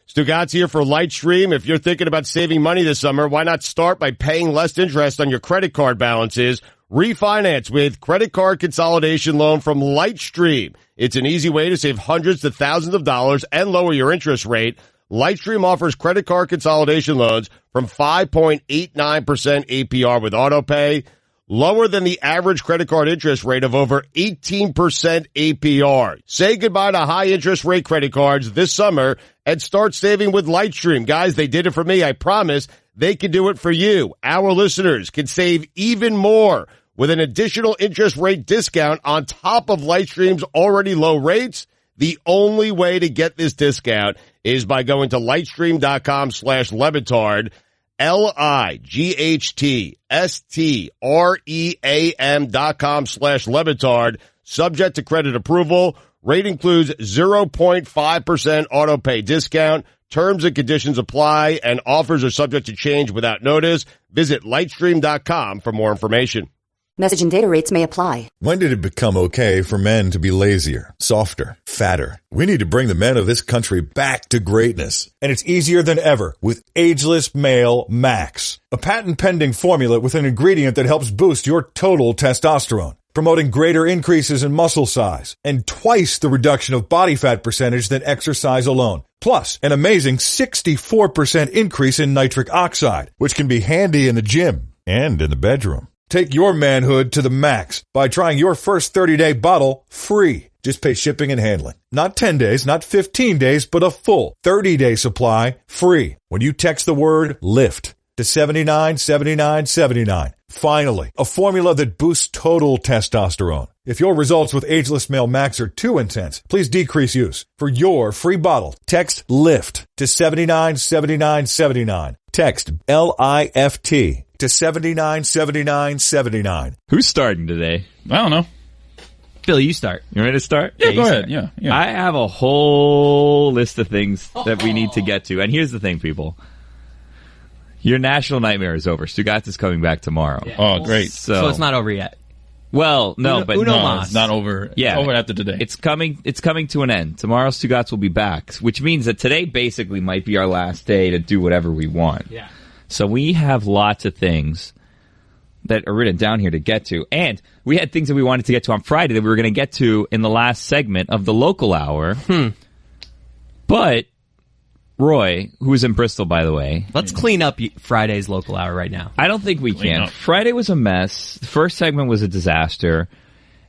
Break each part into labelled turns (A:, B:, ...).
A: Stugotz here for Lightstream. If you're thinking about saving money this summer, why not start by paying less interest on your credit card balances? Refinance with credit card consolidation loan from Lightstream. It's an easy way to save hundreds to thousands of dollars and lower your interest rate. Lightstream offers credit card consolidation loans from 5.89% APR with autopay, lower than the average credit card interest rate of over 18% APR. Say goodbye to high interest rate credit cards this summer and start saving with Lightstream. Guys, they did it for me. I promise they can do it for you. Our listeners can save even more with an additional interest rate discount on top of Lightstream's already low rates. The only way to get this discount is by going to lightstream.com/Lebitard, lightstream.com/Lebitard, subject to credit approval. Rate includes 0.5% auto pay discount. Terms and conditions apply, and offers are subject to change without notice. Visit lightstream.com for more information.
B: Message and data rates may apply.
C: When did it become okay for men to be lazier, softer, fatter? We need to bring the men of this country back to greatness. And it's easier than ever with Ageless Male Max, a patent-pending formula with an ingredient that helps boost your total testosterone, promoting greater increases in muscle size and twice the reduction of body fat percentage than exercise alone. Plus, an amazing 64% increase in nitric oxide, which can be handy in the gym and in the bedroom. Take your manhood to the max by trying your first 30-day bottle free. Just pay shipping and handling. Not 10 days, not 15 days, but a full 30-day supply free when you text the word LIFT to 797979. Finally, a formula that boosts total testosterone. If your results with Ageless Male Max are too intense, please decrease use. For your free bottle, text LIFT to 797979. Text LIFT to 797979.
D: Who's starting today?
E: I don't know.
D: Phil, you start. You ready to start?
E: Yeah, go ahead. Yeah.
D: I have a whole list of things that we need to get to. And here's the thing, people. Your national nightmare is over. Stugotz is coming back tomorrow.
E: Yeah. Oh, great.
F: So it's not over yet.
D: Well, no, but
E: it's not over.
D: Yeah,
E: it's over after today.
D: It's coming to an end. Tomorrow, Stugotz will be back, which means that today basically might be our last day to do whatever we want.
F: Yeah.
D: So we have lots of things that are written down here to get to. And we had things that we wanted to get to on Friday that we were going to get to in the last segment of the local hour. But Roy, who's in Bristol, by the way.
F: Let's clean up Friday's local hour right now.
D: I don't think we can. Friday was a mess. The first segment was a disaster.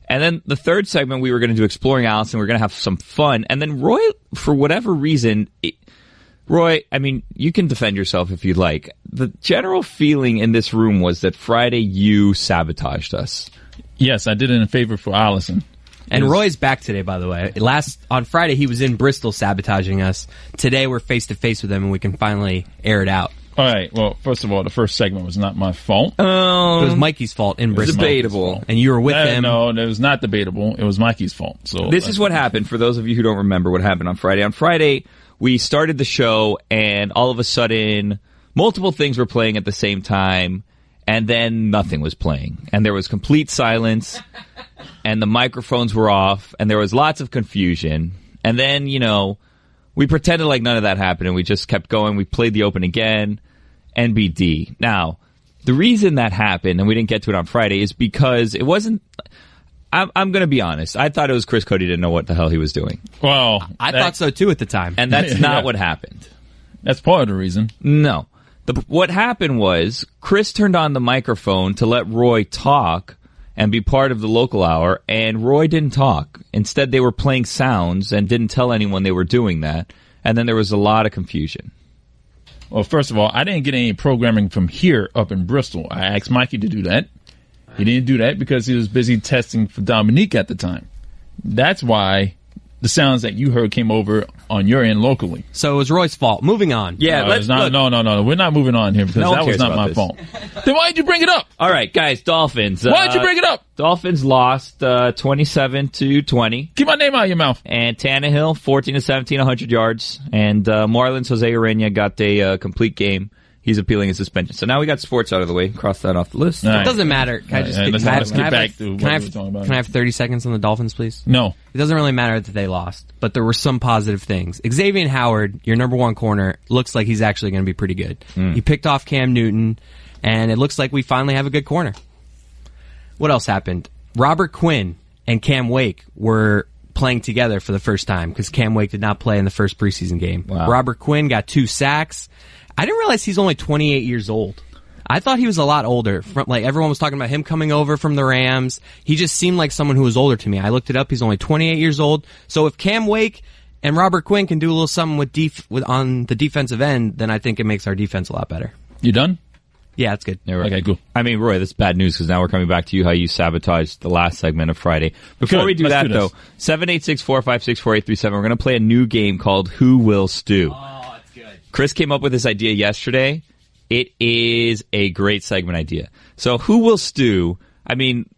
D: And then the third segment, we were going to do Exploring Alice, and we were going to have some fun. And then Roy, for whatever reason... Roy, I mean, you can defend yourself if you'd like. The general feeling in this room was that Friday you sabotaged us.
E: Yes, I did it in favor for Allison.
F: And Roy's back today, by the way. On Friday, he was in Bristol sabotaging us. Today, we're face-to-face with him, and we can finally air it out.
E: All right. Well, first of all, the first segment was not my fault.
F: It was Mikey's fault in Bristol.
D: Debatable.
F: And you were with him.
E: No, it was not debatable. It was Mikey's fault. So
D: this is what happened, for those of you who don't remember what happened on Friday. On Friday, we started the show, and all of a sudden, multiple things were playing at the same time, and then nothing was playing. And there was complete silence, and the microphones were off, and there was lots of confusion. And then, we pretended like none of that happened, and we just kept going. We played the open again, NBD. Now, the reason that happened, and we didn't get to it on Friday, is because it wasn't... I'm going to be honest. I thought it was Chris Cody didn't know what the hell he was doing.
E: Well,
F: I thought so too at the time.
D: And that's not what happened.
E: That's part of the reason.
D: No. What happened was Chris turned on the microphone to let Roy talk and be part of the local hour, and Roy didn't talk. Instead, they were playing sounds and didn't tell anyone they were doing that, and then there was a lot of confusion.
E: Well, first of all, I didn't get any programming from here up in Bristol. I asked Mikey to do that. He didn't do that because he was busy testing for Dominique at the time. That's why the sounds that you heard came over on your end locally.
F: So it was Roy's fault. Moving on.
D: Yeah,
E: no. We're not moving on here because that was not my fault. Then why'd you bring it up?
D: All right, guys, Dolphins.
E: Why'd you bring it up?
D: Dolphins lost 27-20.
E: Keep my name out of your mouth.
D: And Tannehill, 14-17, 100 yards. And Marlins, Jose Urena got a complete game. He's appealing his suspension. So now we got sports out of the way. Cross that off the list.
E: All right.
F: It doesn't matter. Can I just
E: let's get back to what we were talking about.
F: Can I have 30 seconds on the Dolphins, please?
E: No.
F: It doesn't really matter that they lost, but there were some positive things. Xavier Howard, your number one corner, looks like he's actually going to be pretty good. He picked off Cam Newton, and it looks like we finally have a good corner. What else happened? Robert Quinn and Cam Wake were playing together for the first time because Cam Wake did not play in the first preseason game.
D: Wow.
F: Robert Quinn got 2 sacks. I didn't realize he's only 28 years old. I thought he was a lot older. Like everyone was talking about him coming over from the Rams. He just seemed like someone who was older to me. I looked it up. He's only 28 years old. So if Cam Wake and Robert Quinn can do a little something with on the defensive end, then I think it makes our defense a lot better.
E: You done?
F: Yeah, that's good.
D: Yeah, right.
E: Okay, cool.
D: I mean, Roy, that's bad news because now we're coming back to you how you sabotaged the last segment of Friday. Before we do that, though, 786-456-4837, we're going to play a new game called Who Will Stew.
F: Oh, that's good.
D: Chris came up with this idea yesterday. It is a great segment idea. So Who Will Stew, I mean,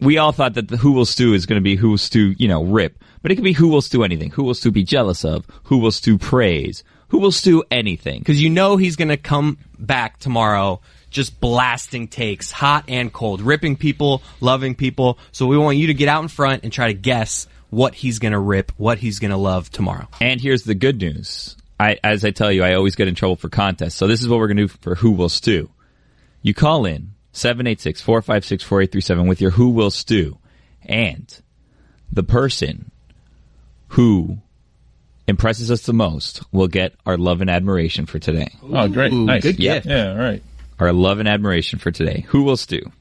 D: we all thought that the Who Will Stew is going to be Who Will Stew, rip. But it could be Who Will Stew anything. Who will Stew be jealous of? Who will Stew praise? Who will Stew anything?
F: Because you know he's going to come back tomorrow just blasting takes, hot and cold, ripping people, loving people. So we want you to get out in front and try to guess what he's going to rip, what he's going to love tomorrow.
D: And here's the good news. As I tell you, I always get in trouble for contests. So this is what we're going to do for Who Will Stew. You call in 786-456-4837 with your Who Will Stew. And the person who impresses us the most will get our love and admiration for today.
E: Oh, great. Nice.
F: Good gift.
E: Yeah, all right.
D: Our love and admiration for today. Who Will Stew?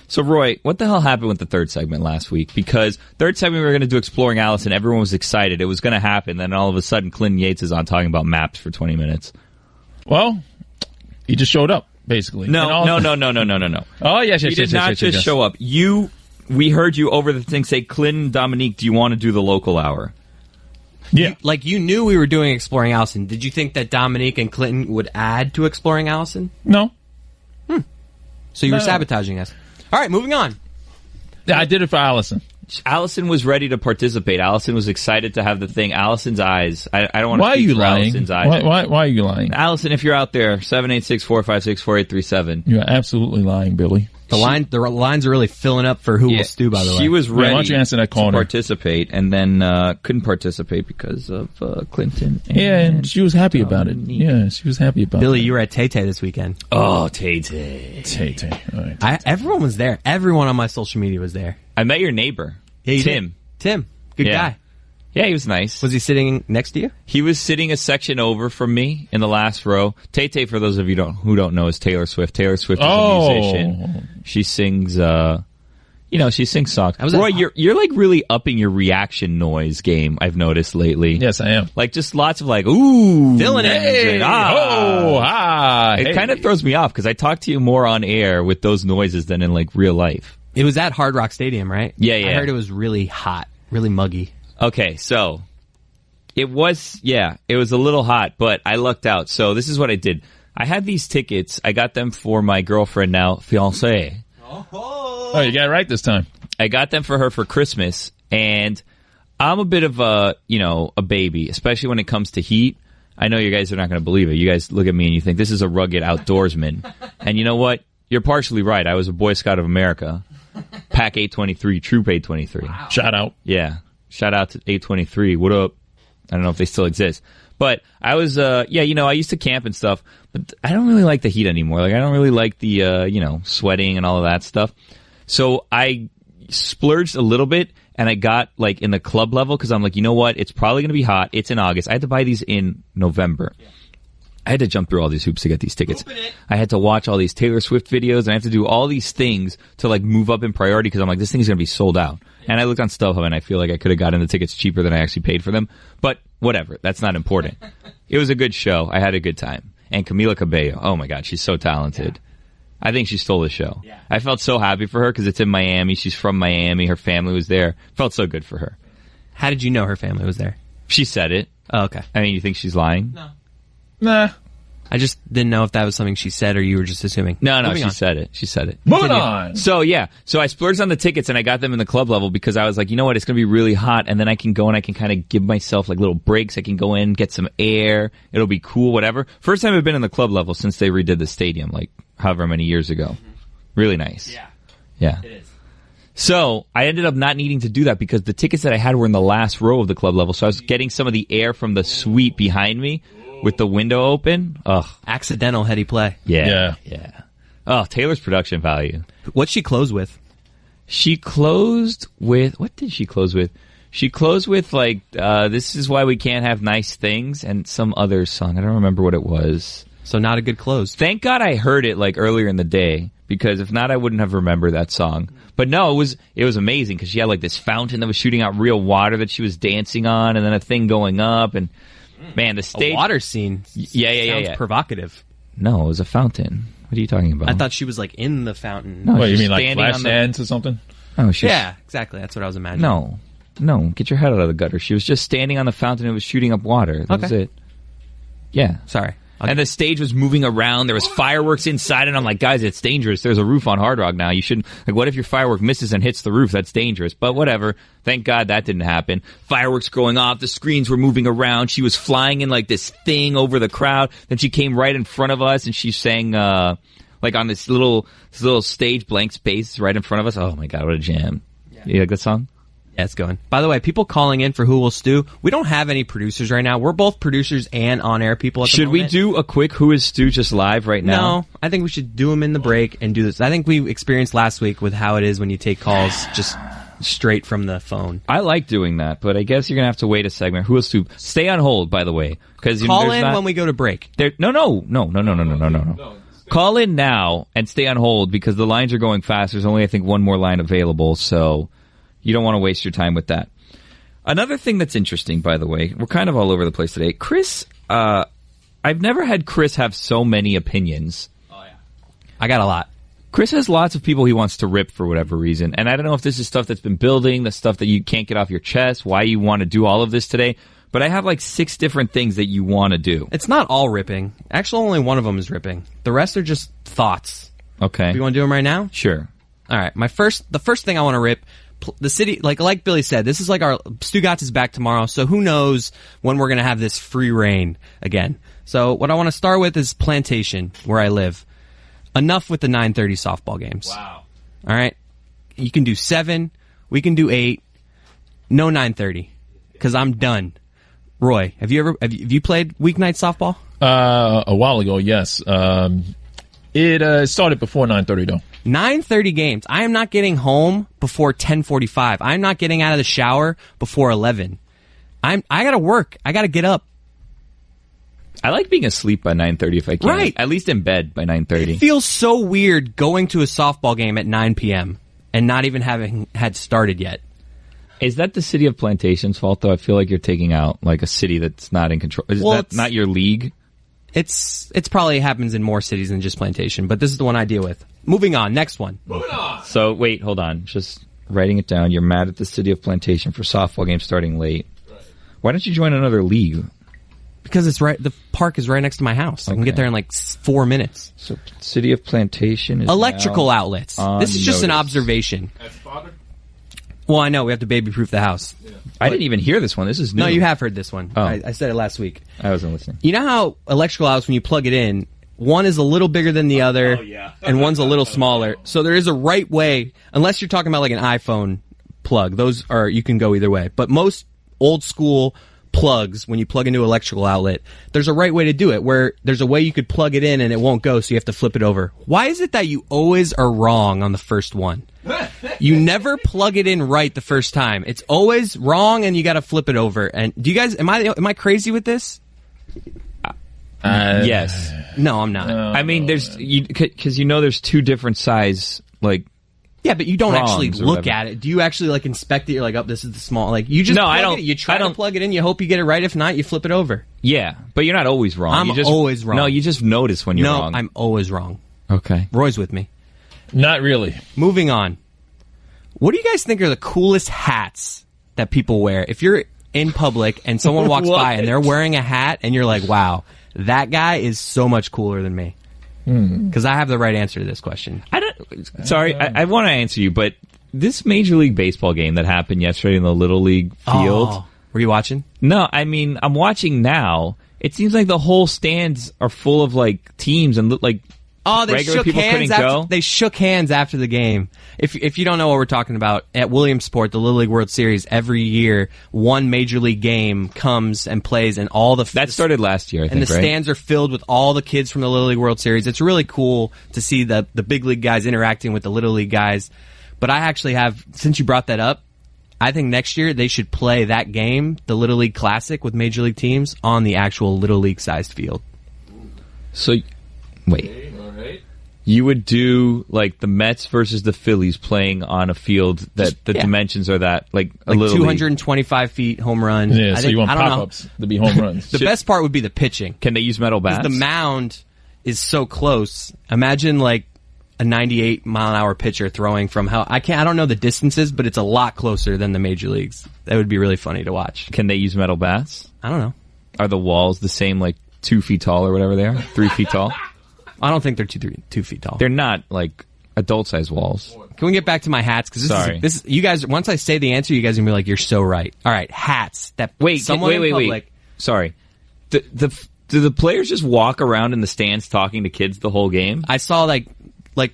D: So, Roy, what the hell happened with the third segment last week? Because third segment we were going to do Exploring Allison. Everyone was excited. It was going to happen. Then all of a sudden, Clinton Yates is on talking about maps for 20 minutes.
E: Well, he just showed up, basically.
D: No.
E: Oh, yes.
D: He did not just show up. We heard you over the thing say, Clinton, Dominique, do you want to do the local hour?
E: Yeah.
F: You knew we were doing Exploring Allison. Did you think that Dominique and Clinton would add to Exploring Allison?
E: No.
F: So you were sabotaging us. All right, moving on.
E: Yeah, I did it for Allison.
D: Allison was ready to participate. Allison was excited to have the thing. Allison's eyes. I don't want to speak for Allison's eyes.
E: Why are you lying?
D: Allison, if you're out there, 786-456-4837.
E: You're absolutely lying, Billy.
F: The lines are really filling up for Who Will Stew, by the way.
D: She was ready
E: why don't you answer that call
D: to participate and then couldn't participate because of Clinton.
E: And she was happy about it. Yeah, she was happy about it.
F: Billy, you were at Tay-Tay this weekend.
D: Oh, Tay-Tay.
E: Tay-Tay. All right.
F: Everyone was there. Everyone on my social media was there.
D: I met your neighbor,
F: Tim. Good guy.
D: Yeah, he was nice.
F: Was he sitting next to you?
D: He was sitting a section over from me in the last row. Tay-Tay, for those of you who don't know, is Taylor Swift. Taylor Swift is a musician. She sings, she sings songs. Roy, you're like really upping your reaction noise game, I've noticed lately.
E: Yes, I am.
D: Like just lots of like, ooh.
F: Filling it.
E: Hey,
D: It kind of throws me off because I talk to you more on air with those noises than in like real life.
F: It was at Hard Rock Stadium, right?
D: Yeah.
F: I heard it was really hot, really muggy.
D: Okay, so it was a little hot, but I lucked out. So this is what I did. I had these tickets. I got them for my girlfriend now, fiancée.
E: Oh, you got it right this time.
D: I got them for her for Christmas, and I'm a bit of a baby, especially when it comes to heat. I know you guys are not going to believe it. You guys look at me and you think this is a rugged outdoorsman. And you know what? You're partially right. I was a Boy Scout of America. Pack 823, Troop 823.
E: Wow. Shout out.
D: Yeah. Shout out to 823. What up? I don't know if they still exist. But I was, I used to camp and stuff, but I don't really like the heat anymore. Like, I don't really like the, sweating and all of that stuff. So I splurged a little bit and I got, like, in the club level because I'm like, you know what? It's probably going to be hot. It's in August. I had to buy these in November. Yeah. I had to jump through all these hoops to get these tickets. I had to watch all these Taylor Swift videos, and I have to do all these things to like move up in priority because I'm like, this thing's going to be sold out. And I looked on StubHub, and I feel like I could have gotten the tickets cheaper than I actually paid for them. But whatever. That's not important. It was a good show. I had a good time. And Camila Cabello, oh my God, she's so talented. I think she stole the show. Yeah. I felt so happy for her because it's in Miami. She's from Miami. Her family was there. Felt so good for her.
F: How did you know her family was there?
D: She said it.
F: Oh, okay.
D: I mean, you think she's lying?
E: Nah.
F: I just didn't know if that was something she said or you were just assuming.
D: No, she said it. She said it.
E: Moving on.
D: So, yeah. So I splurged on the tickets and I got them in the club level because I was like, you know what? It's going to be really hot. And then I can go and I can kind of give myself like little breaks. I can go in, get some air. It'll be cool, whatever. First time I've been in the club level since they redid the stadium, like however many years ago. Really nice. Yeah.
F: It is.
D: So I ended up not needing to do that because the tickets that I had were in the last row of the club level. So I was getting some of the air from the suite behind me with the window open. Ugh.
F: Accidental heady play.
D: Yeah. Oh, Taylor's production value.
F: What'd she close with?
D: She closed with, what did she close with? She closed with like, This Is Why We Can't Have Nice Things and some other song. I don't remember what it was.
F: So not a good close.
D: Thank God I heard it like earlier in the day because if not, I wouldn't have remembered that song. But no, it was amazing because she had like this fountain that was shooting out real water that she was dancing on and then a thing going up and man, the stage.
F: A water scene. Sounds provocative.
D: No, it was a fountain. What are you talking about?
F: I thought she was like in the fountain.
D: No,
E: What, you mean like
D: standing on
E: Flashdance or something?
D: Oh,
F: yeah, exactly. That's what I was imagining.
D: No, get your head out of the gutter. She was just standing on the fountain and it was shooting up water. That was it. Yeah.
F: Sorry.
D: And the stage was moving around. There was fireworks inside, and I'm like, guys, it's dangerous. There's a roof on Hard Rock now. You shouldn't. Like, what if your firework misses and hits the roof? That's dangerous. But whatever. Thank God that didn't happen. Fireworks going off. The screens were moving around. She was flying in like this thing over the crowd. Then she came right in front of us, and she sang like on this little stage, blank space right in front of us. Oh my God, what a jam! Yeah. You like that song?
F: Yeah, it's going. By the way, people calling in for Who Will Stew, we don't have any producers right now. We're both producers and on-air people at the moment.
D: Should we do a quick Who is Stu just live right now?
F: No, I think we should do them in the break and do this. I think we experienced last week with how it is when you take calls just straight from the phone.
D: I like doing that, but I guess you're going to have to wait a segment. Who is Stu? Stay on hold, by the way.
F: Call in when we go to break.
D: No. Call in now and stay on hold because the lines are going fast. There's only, I think, one more line available, so you don't want to waste your time with that. Another thing that's interesting, by the way, we're kind of all over the place today. Chris, I've never had Chris have so many opinions.
F: Oh, yeah. I got a lot.
D: Chris has lots of people he wants to rip for whatever reason, and I don't know if this is stuff that's been building, the stuff that you can't get off your chest, why you want to do all of this today, but I have like 6 different things that you want to do.
F: It's not all ripping. Actually, only one of them is ripping. The rest are just thoughts.
D: Okay.
F: Do you want to do them right now?
D: Sure.
F: All right. The first thing I want to rip, the city, like Billy said, this is like our Stugotz is back tomorrow, so who knows when we're going to have this free reign again. So what I want to start with is Plantation, where I live. Enough with the 9:30 softball games.
D: Wow.
F: All right. You can do 7. We can do 8. No 9:30, because I'm done. Roy, have you played weeknight softball?
E: A while ago, yes. It started before 9:30 though.
F: 9:30 games. I am not getting home before 10:45. I'm not getting out of the shower before 11. I gotta work. I gotta get up.
D: I like being asleep by 9:30 if I can.
F: Right.
D: At least in bed by 9:30.
F: It feels so weird going to a softball game at 9 p.m. and not even having had started yet.
D: Is that the city of Plantation's fault, though? I feel like you're taking out like a city that's not in control. Is that not your league?
F: It's probably happens in more cities than just Plantation, but this is the one I deal with. Moving on, next one.
E: Moving on.
D: So, wait, hold on. Just writing it down. You're mad at the city of Plantation for softball games starting late. Right. Why don't you join another league?
F: Because it's right. The park is right next to my house. I can get there in like 4 minutes.
D: So, city of Plantation is
F: electrical outlets. This is just an observation.
E: As a father?
F: Well, I know we have to baby-proof the house.
E: Yeah.
D: I didn't even hear this one. This is new.
F: No, you have heard this one.
D: Oh.
F: I said it last week.
D: I wasn't listening.
F: You know how electrical outlets, when you plug it in, one is a little bigger than the other, and one's a little smaller. So there is a right way, unless you're talking about like an iPhone plug. Those are, you can go either way. But most old school plugs, when you plug into an electrical outlet, there's a right way to do it, where there's a way you could plug it in and it won't go, so you have to flip it over. Why is it that you always are wrong on the first one? You never plug it in right the first time. It's always wrong, and you got to flip it over. And do you guys? Am I crazy with this?
D: Yes.
F: No, I'm not.
D: I mean, there's because there's 2 different size like.
F: Yeah, but you don't actually
D: prongs or
F: look
D: whatever.
F: at it. Do you actually like inspect it? You're like, oh, this is the small. Like you just
D: No,
F: plug
D: I don't.
F: It. You try to plug it in. You hope you get it right. If not, you flip it over.
D: Yeah, but you're not always wrong.
F: I'm always wrong.
D: No, you just notice when you're wrong.
F: No, I'm always wrong.
D: Okay.
F: Roy's with me.
E: Not really.
F: Moving on. What do you guys think are the coolest hats that people wear? If you're in public and someone walks by and they're wearing a hat and you're like, wow, that guy is so much cooler than me. Because I have the right answer to this question.
D: I want to answer you, but this Major League Baseball game that happened yesterday in the Little League field.
F: Oh, were you watching?
D: No, I mean, I'm watching now. It seems like the whole stands are full of like teams and like
F: they
D: regular
F: shook
D: people
F: hands
D: couldn't go.
F: They shook hands after the game. If you don't know what we're talking about, at Williamsport, the Little League World Series, every year one Major League game comes and plays, and all
D: that started last year, I think,
F: and the stands are filled with all the kids from the Little League World Series. It's really cool to see the big league guys interacting with the Little League guys. But I actually have, since you brought that up, I think next year they should play that game, the Little League Classic with Major League teams, on the actual Little League sized field.
D: So, wait. You would do like the Mets versus the Phillies playing on a field that dimensions are that like a little
F: 225 feet home run.
E: Yeah, so you want pop-ups to be home runs.
F: The best part would be the pitching.
D: Can they use metal bats?
F: The mound is so close. Imagine like a 98 mile an hour pitcher throwing from I don't know the distances, but it's a lot closer than the major leagues. That would be really funny to watch.
D: Can they use metal bats?
F: I don't know.
D: Are the walls the same, like 2 feet tall or whatever they are? 3 feet tall?
F: I don't think they're 2 feet tall.
D: They're not like adult-sized walls.
F: Can we get back to my hats? Because this is you guys. Once I say the answer, you guys are gonna be like, "You're so right." All right, hats. Wait.
D: Sorry. Do the players just walk around in the stands talking to kids the whole game?
F: I saw like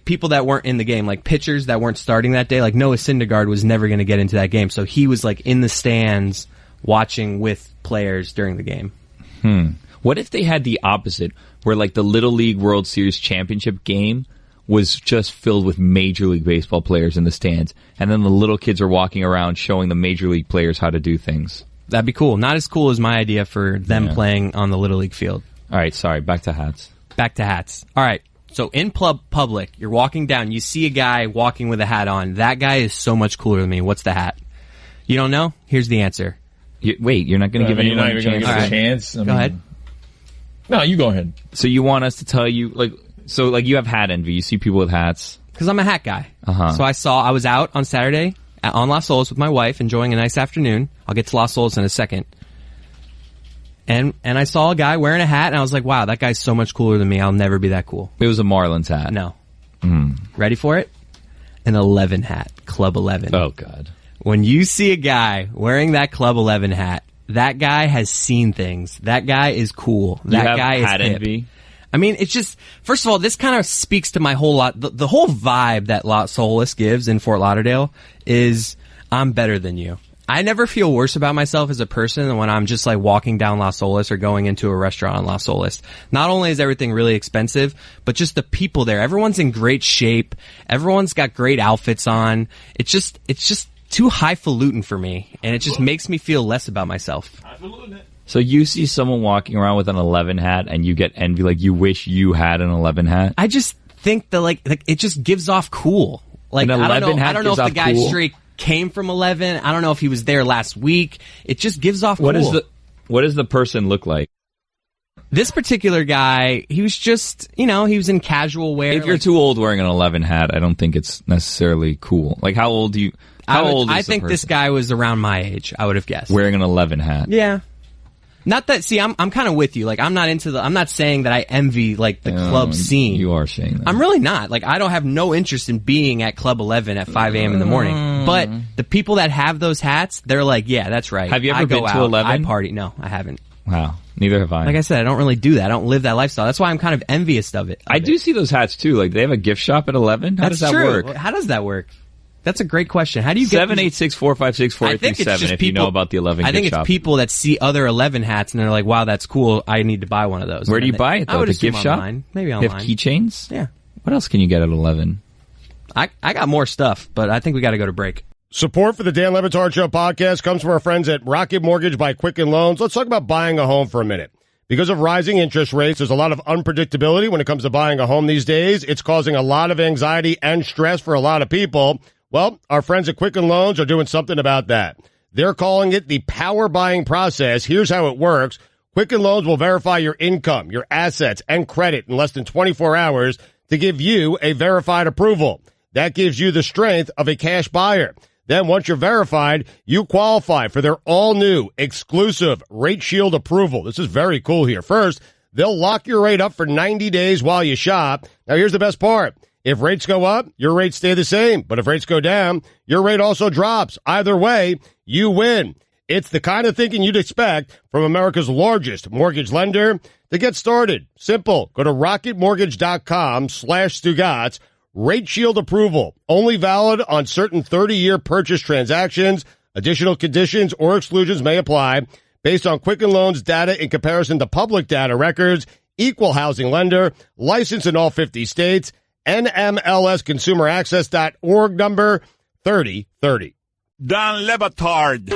F: people that weren't in the game, like pitchers that weren't starting that day. Like Noah Syndergaard was never going to get into that game, so he was like in the stands watching with players during the game.
D: What if they had the opposite, where like the Little League World Series championship game was just filled with Major League Baseball players in the stands, and then the little kids are walking around showing the Major League players how to do things?
F: That'd be cool. Not as cool as my idea for them playing on the Little League field.
D: All right, sorry. Back to hats.
F: All right. So in public, you're walking down, you see a guy walking with a hat on. That guy is so much cooler than me. What's the hat? You don't know? Here's the answer.
D: Wait, you're not going to give anyone a
E: chance?
F: Go ahead.
E: No, you go ahead.
D: So you want us to tell you, you have hat envy. You see people with hats.
F: Because I'm a hat guy. So I was out on Saturday on Las Olas with my wife, enjoying a nice afternoon. I'll get to Las Olas in a second. And I saw a guy wearing a hat, and I was like, wow, that guy's so much cooler than me. I'll never be that cool.
D: It was a Marlins hat.
F: No. Ready for it? An 11 hat. Club 11.
D: Oh, God.
F: When you see a guy wearing that Club 11 hat, that guy has seen things. That guy is cool. That guy is hip.
D: Envy?
F: I mean, it's just, first of all, this kind of speaks to my whole lot. The whole vibe that Las Olas gives in Fort Lauderdale is, I'm better than you. I never feel worse about myself as a person than when I'm just like walking down Las Olas or going into a restaurant on Las Olas. Not only is everything really expensive, but just the people there. Everyone's in great shape. Everyone's got great outfits on. It's just too highfalutin for me, and it just makes me feel less about myself.
D: So you see someone walking around with an 11 hat, and you get envy, like you wish you had an 11 hat?
F: I just think that like it just gives off cool. Like I don't know if the guy straight came from 11. I don't know if he was there last week. It just gives off cool.
D: What does the person look like?
F: This particular guy, he was just, he was in casual wear.
D: If you're too old wearing an 11 hat, I don't think it's necessarily cool. Like how old do you...
F: I think this guy was around my age, I would have guessed.
D: Wearing an 11 hat.
F: Yeah. Not that, see, I'm kind of with you. Like, I'm not saying that I envy, like, the club scene.
D: You are saying that.
F: I'm really not. Like, I don't have no interest in being at Club 11 at 5 a.m. in the morning. But the people that have those hats, they're like, yeah, that's right.
D: Have you ever been to 11?
F: I party. No, I haven't.
D: Wow. Neither have I.
F: Like I said, I don't really do that. I don't live that lifestyle. That's why I'm kind of envious of it.
D: I do see those hats, too. Like, they have a gift shop at 11. How does that work?
F: How does that work? That's a great question. How do you get
D: 786-456-4837 if you know about the 11 gift shop.
F: I think it's people that see other 11 hats and they're like, wow, that's cool. I need to buy one of those.
D: Where do you buy it, though? At the gift shop?
F: Maybe online.
D: They have keychains?
F: Yeah.
D: What else can you get at 11?
F: I got more stuff, but I think we got to go to break.
A: Support for the Dan Le Batard Show podcast comes from our friends at Rocket Mortgage by Quicken Loans. Let's talk about buying a home for a minute. Because of rising interest rates, there's a lot of unpredictability when it comes to buying a home these days. It's causing a lot of anxiety and stress for a lot of people. Well, our friends at Quicken Loans are doing something about that. They're calling it the power buying process. Here's how it works. Quicken Loans will verify your income, your assets, and credit in less than 24 hours to give you a verified approval. That gives you the strength of a cash buyer. Then once you're verified, you qualify for their all-new exclusive Rate Shield approval. This is very cool here. First, they'll lock your rate up for 90 days while you shop. Now, here's the best part. If rates go up, your rates stay the same. But if rates go down, your rate also drops. Either way, you win. It's the kind of thinking you'd expect from America's largest mortgage lender. To get started, simple. Go to rocketmortgage.com/Stugotz. Rate Shield approval. Only valid on certain 30-year purchase transactions. Additional conditions or exclusions may apply. Based on Quicken Loans data in comparison to public data records. Equal housing lender. Licensed in all 50 states. NMLSconsumeraccess.org number 3030.
G: Don Batard.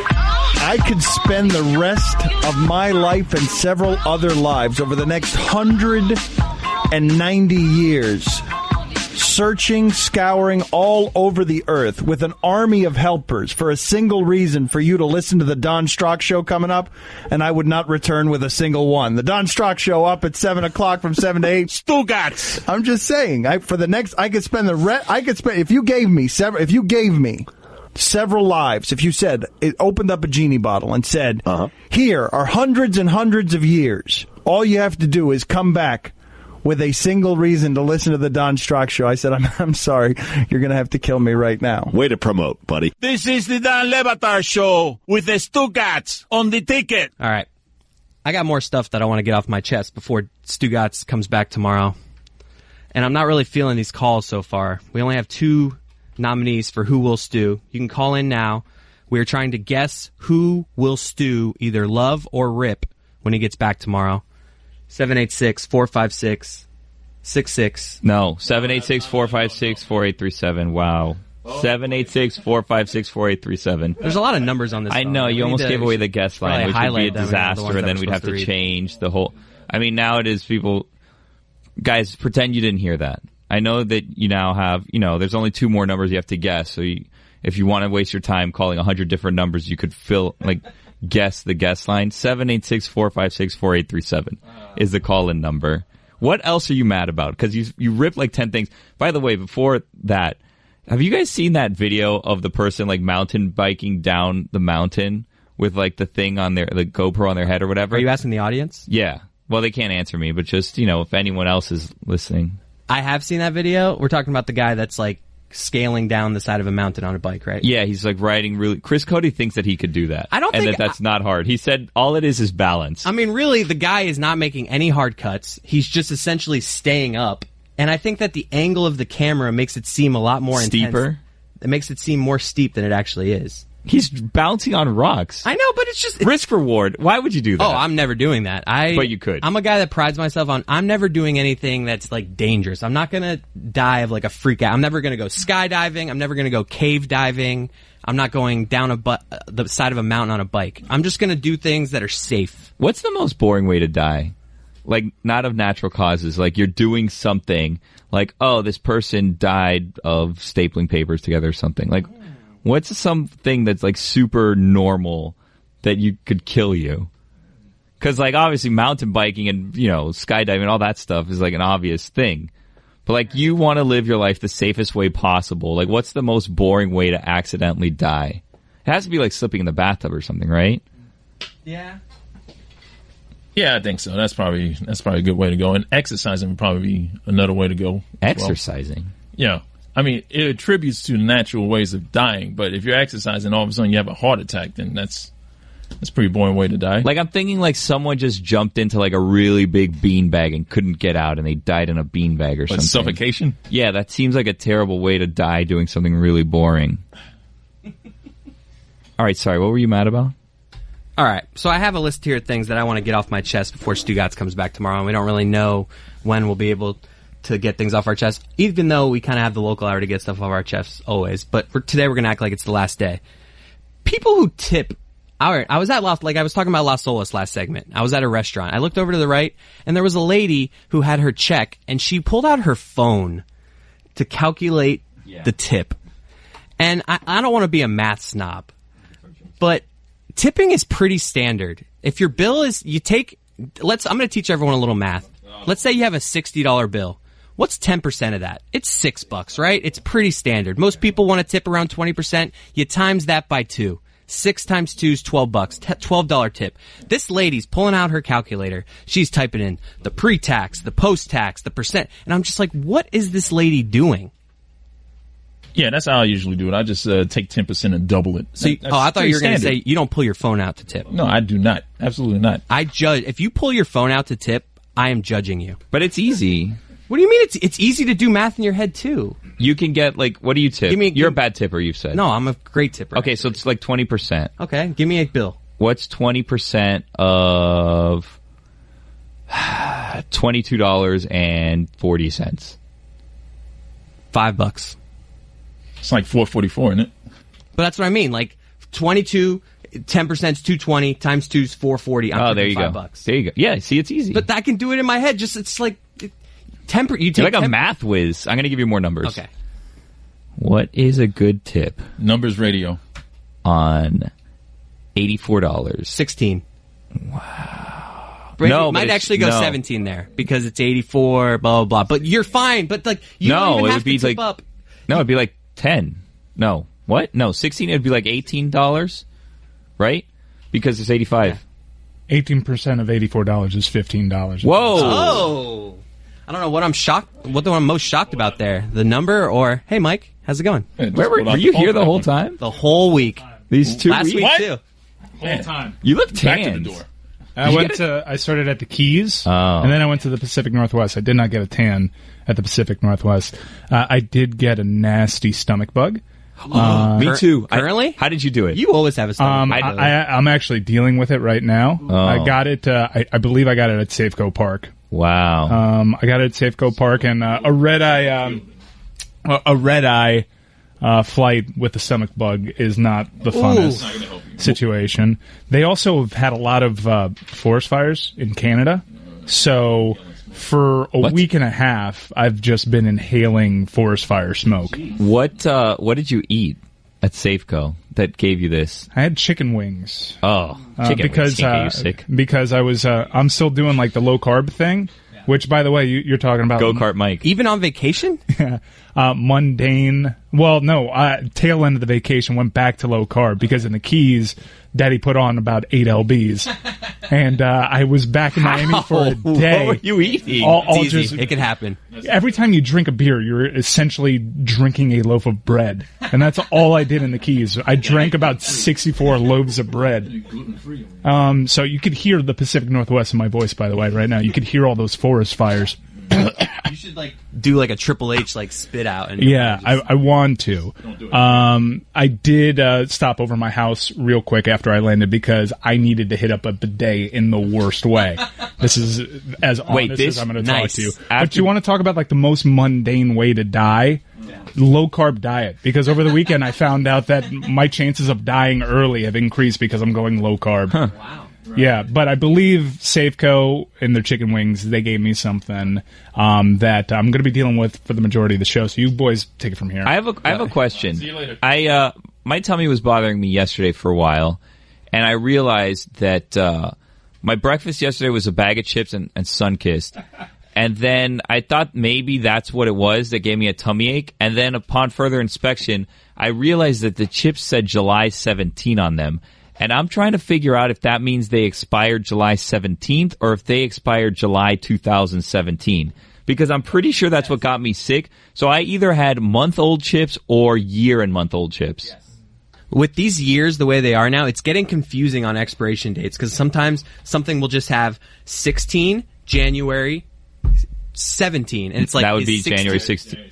H: I could spend the rest of my life and several other lives over the next 190 years searching, scouring all over the earth with an army of helpers for a single reason, for you to listen to the Don Strock Show coming up, and I would not return with a single one. The Don Strock Show up at 7 o'clock from 7 to 8.
G: Stugotz.
H: I'm just saying, I could spend if you gave me several lives, if you said, it opened up a genie bottle and said, here are hundreds and hundreds of years. All you have to do is come back with a single reason to listen to the Don Strock Show. I said, I'm sorry, you're going to have to kill me right now.
G: Way to promote, buddy. This is the Don Batard Show with the Stugotz on the ticket.
F: All right. I got more stuff that I want to get off my chest before Stugotz comes back tomorrow. And I'm not really feeling these calls so far. We only have 2 nominees for Who Will Stew. You can call in now. We are trying to guess who will stew either love or rip when he gets back tomorrow. 786-456-66.
D: No, 786-456-4837. Wow. 786-456-4837.
F: There's a lot of numbers on this
D: I
F: phone.
D: know, you almost gave away the guest line, which would be a disaster, and then we'd have to change the whole... I mean, now it is people... Guys, pretend you didn't hear that. I know that you now have, there's only 2 more numbers you have to guess, so if you want to waste your time calling 100 different numbers, you could guess the guest line. 786-456-4837 is the call-in number. What else are you mad about? Because you ripped 10 things. By the way, before that, have you guys seen that video of the person mountain biking down the mountain with the thing on the GoPro on their head or whatever?
F: Are you asking the audience?
D: Yeah. Well, they can't answer me, but just, if anyone else is listening.
F: I have seen that video. We're talking about the guy that's scaling down the side of a mountain on a bike, right?
D: Yeah, he's riding really... Chris Cody thinks that he could do that.
F: I don't think...
D: And that's not hard. He said all it is balance.
F: I mean, really, the guy is not making any hard cuts. He's just essentially staying up. And I think that the angle of the camera makes it seem a lot more
D: steeper.
F: Intense. It makes it seem more steep than it actually is.
D: He's bouncing on rocks.
F: I know, but it's just...
D: Risk reward. Why would you do that?
F: Oh, I'm never doing that.
D: But you could.
F: I'm a guy that prides myself on... I'm never doing anything that's, dangerous. I'm not going to die of, a freak out. I'm never going to go skydiving. I'm never going to go cave diving. I'm not going down the side of a mountain on a bike. I'm just going to do things that are safe.
D: What's the most boring way to die? Not of natural causes. You're doing something. This person died of stapling papers together or something. What's something that's super normal that you could kill you? Because obviously mountain biking and skydiving and all that stuff is an obvious thing. But you want to live your life the safest way possible. What's the most boring way to accidentally die? It has to be slipping in the bathtub or something, right?
F: Yeah.
E: Yeah, I think so. That's probably a good way to go. And exercising would probably be another way to go.
D: Exercising?
E: Well. Yeah. I mean, it attributes to natural ways of dying, but if you're exercising, all of a sudden you have a heart attack, then that's a pretty boring way to die.
D: I'm thinking someone just jumped into a really big beanbag and couldn't get out, and they died in a beanbag or something.
E: Suffocation?
D: Yeah, that seems like a terrible way to die doing something really boring. All right, sorry, what were you mad about?
F: All right, so I have a list here of things that I want to get off my chest before Stugotz comes back tomorrow, and we don't really know when we'll be able to get things off our chest, even though we kind of have the local hour to get stuff off our chests always. But for today, we're going to act like it's the last day. People who tip... All right, I was at I was talking about Las Olas last segment. I was at a restaurant. I looked over to the right, and there was a lady who had her check, and she pulled out her phone to calculate the tip. And I don't want to be a math snob, but tipping is pretty standard. If your bill is... I'm going to teach everyone a little math. Let's say you have a $60 bill. What's 10% of that? It's $6, right? It's pretty standard. Most people want to tip around 20%. You times that by 2. 6 times 2 is $12. $12 tip. This lady's pulling out her calculator. She's typing in the pre-tax, the post-tax, the percent. And I'm just like, what is this lady doing?
E: Yeah, that's how I usually do it. I just take 10% and double it.
F: So, I thought you were going to say you don't pull your phone out to tip.
E: No, I do not. Absolutely not.
F: I judge. If you pull your phone out to tip, I am judging you.
D: But it's easy.
F: What do you mean? It's easy to do math in your head too.
D: You can get what do you tip? You're a bad tipper, you've said.
F: No, I'm a great tipper.
D: Okay, so it's like 20%.
F: Okay, give me a bill.
D: What's 20% of $22.40?
F: $5.
E: It's like $4.44, isn't it?
F: But that's what I mean. Like 22, 10% is $2.20 times 2 is $4.40. I'm
D: there you go.
F: $5.
D: There you go. Yeah, see, it's easy.
F: But I can do it in my head. Just it's like
D: You're like a math whiz. I'm going to give you more numbers.
F: Okay.
D: What is a good tip
E: Numbers radio
D: on $84?
F: 16.
D: Wow.
F: No, might actually go 17 there because it's 84. Blah blah blah. But you're fine. But like you don't even have to tip up.
D: No, it'd be like 10. No, what? No, 16. It'd be like $18, right? Because it's 85.
I: Yeah. 18% of $84 is $15.
D: Whoa!
F: Oh. I don't know what I'm most shocked about there. The number or, hey, Mike, how's it going?
D: Were you here the whole time?
F: The whole week.
D: These 2
F: Last
D: weeks?
F: week, too.
I: Whole time.
D: You look
E: Back
D: tanned.
E: to the door.
I: I started at the Keys, and then I went to the Pacific Northwest. I did not get a tan at the Pacific Northwest. I did get a nasty stomach bug.
D: Me too.
F: Currently?
D: How did you do it?
F: You always have a stomach bug.
I: I'm actually dealing with it right now. I got it, I believe I got it at Safeco Park.
D: Wow.
I: I got it at Safeco Park, and a red eye flight with the stomach bug is not the funnest situation. They also have had a lot of forest fires in Canada, so for a week and a half, I've just been inhaling forest fire smoke.
D: What did you eat at Safeco that gave you this?
I: I had chicken wings.
D: Oh, chicken
I: because
D: wings can't get you sick.
I: Because I was I'm still doing like the low carb thing, which by the way you're talking about
D: Go-kart Mike.
F: Even on vacation?
I: Mundane. Well, no, tail end of the vacation went back to low carb because in the Keys, Daddy put on about 8 lbs, and I was back in Miami for a day.
D: What were you eating?
F: It's easy. It can happen.
I: Every time you drink a beer, you're essentially drinking a loaf of bread, and that's all I did in the Keys. I drank about 64 loaves of bread. So you could hear the Pacific Northwest in my voice, by the way, right now. You could hear all those forest fires.
F: You should do like a Triple H spit out. And
I: yeah, I want to. I did stop over my house real quick after I landed because I needed to hit up a bidet in the worst way. This is as honest as I'm going to talk to you. But you want to talk about like the most mundane way to die? Low carb diet. Because over the weekend I found out that my chances of dying early have increased because I'm going low carb.
D: Huh.
F: Wow.
I: Yeah, but I believe Safeco and their chicken wings, they gave me something that I'm going to be dealing with for the majority of the show. So you boys take it from here.
D: I have a question.
E: See you later.
D: My tummy was bothering me yesterday for a while, and I realized that my breakfast yesterday was a bag of chips and Sunkist. And then I thought maybe that's what it was that gave me a tummy ache. And then upon further inspection, I realized that the chips said July 17 on them. And I'm trying to figure out if that means they expired July 17th or if they expired July 2017. Because I'm pretty sure that's what got me sick. So I either had month-old chips or year-and-month-old chips. Yes.
F: With these years the way they are now, it's getting confusing on expiration dates because sometimes something will just have 16, January 17, and it's like
D: that would be
F: 16.
D: January 16th.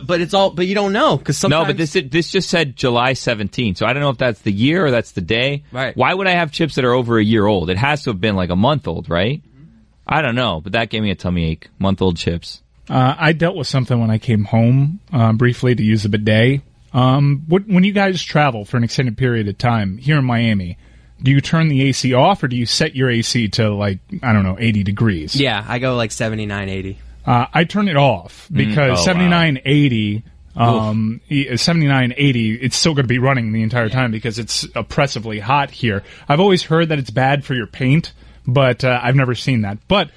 F: But it's all. But you don't know because sometimes.
D: No, but this just said July 17, so I don't know if that's the year or that's the day.
F: Right.
D: Why would I have chips that are over a year old? It has to have been like a month old, right? Mm-hmm. I don't know, but that gave me a tummy ache. Month-old chips.
I: I dealt with something when I came home briefly to use a bidet. When you guys travel for an extended period of time here in Miami, do you turn the AC off or do you set your AC to like, I don't know, 80 degrees?
F: Yeah, I go like 79, 80.
I: I turn it off because 79, 80, 79, 80, it's still going to be running the entire time because it's oppressively hot here. I've always heard that it's bad for your paint, but I've never seen that. But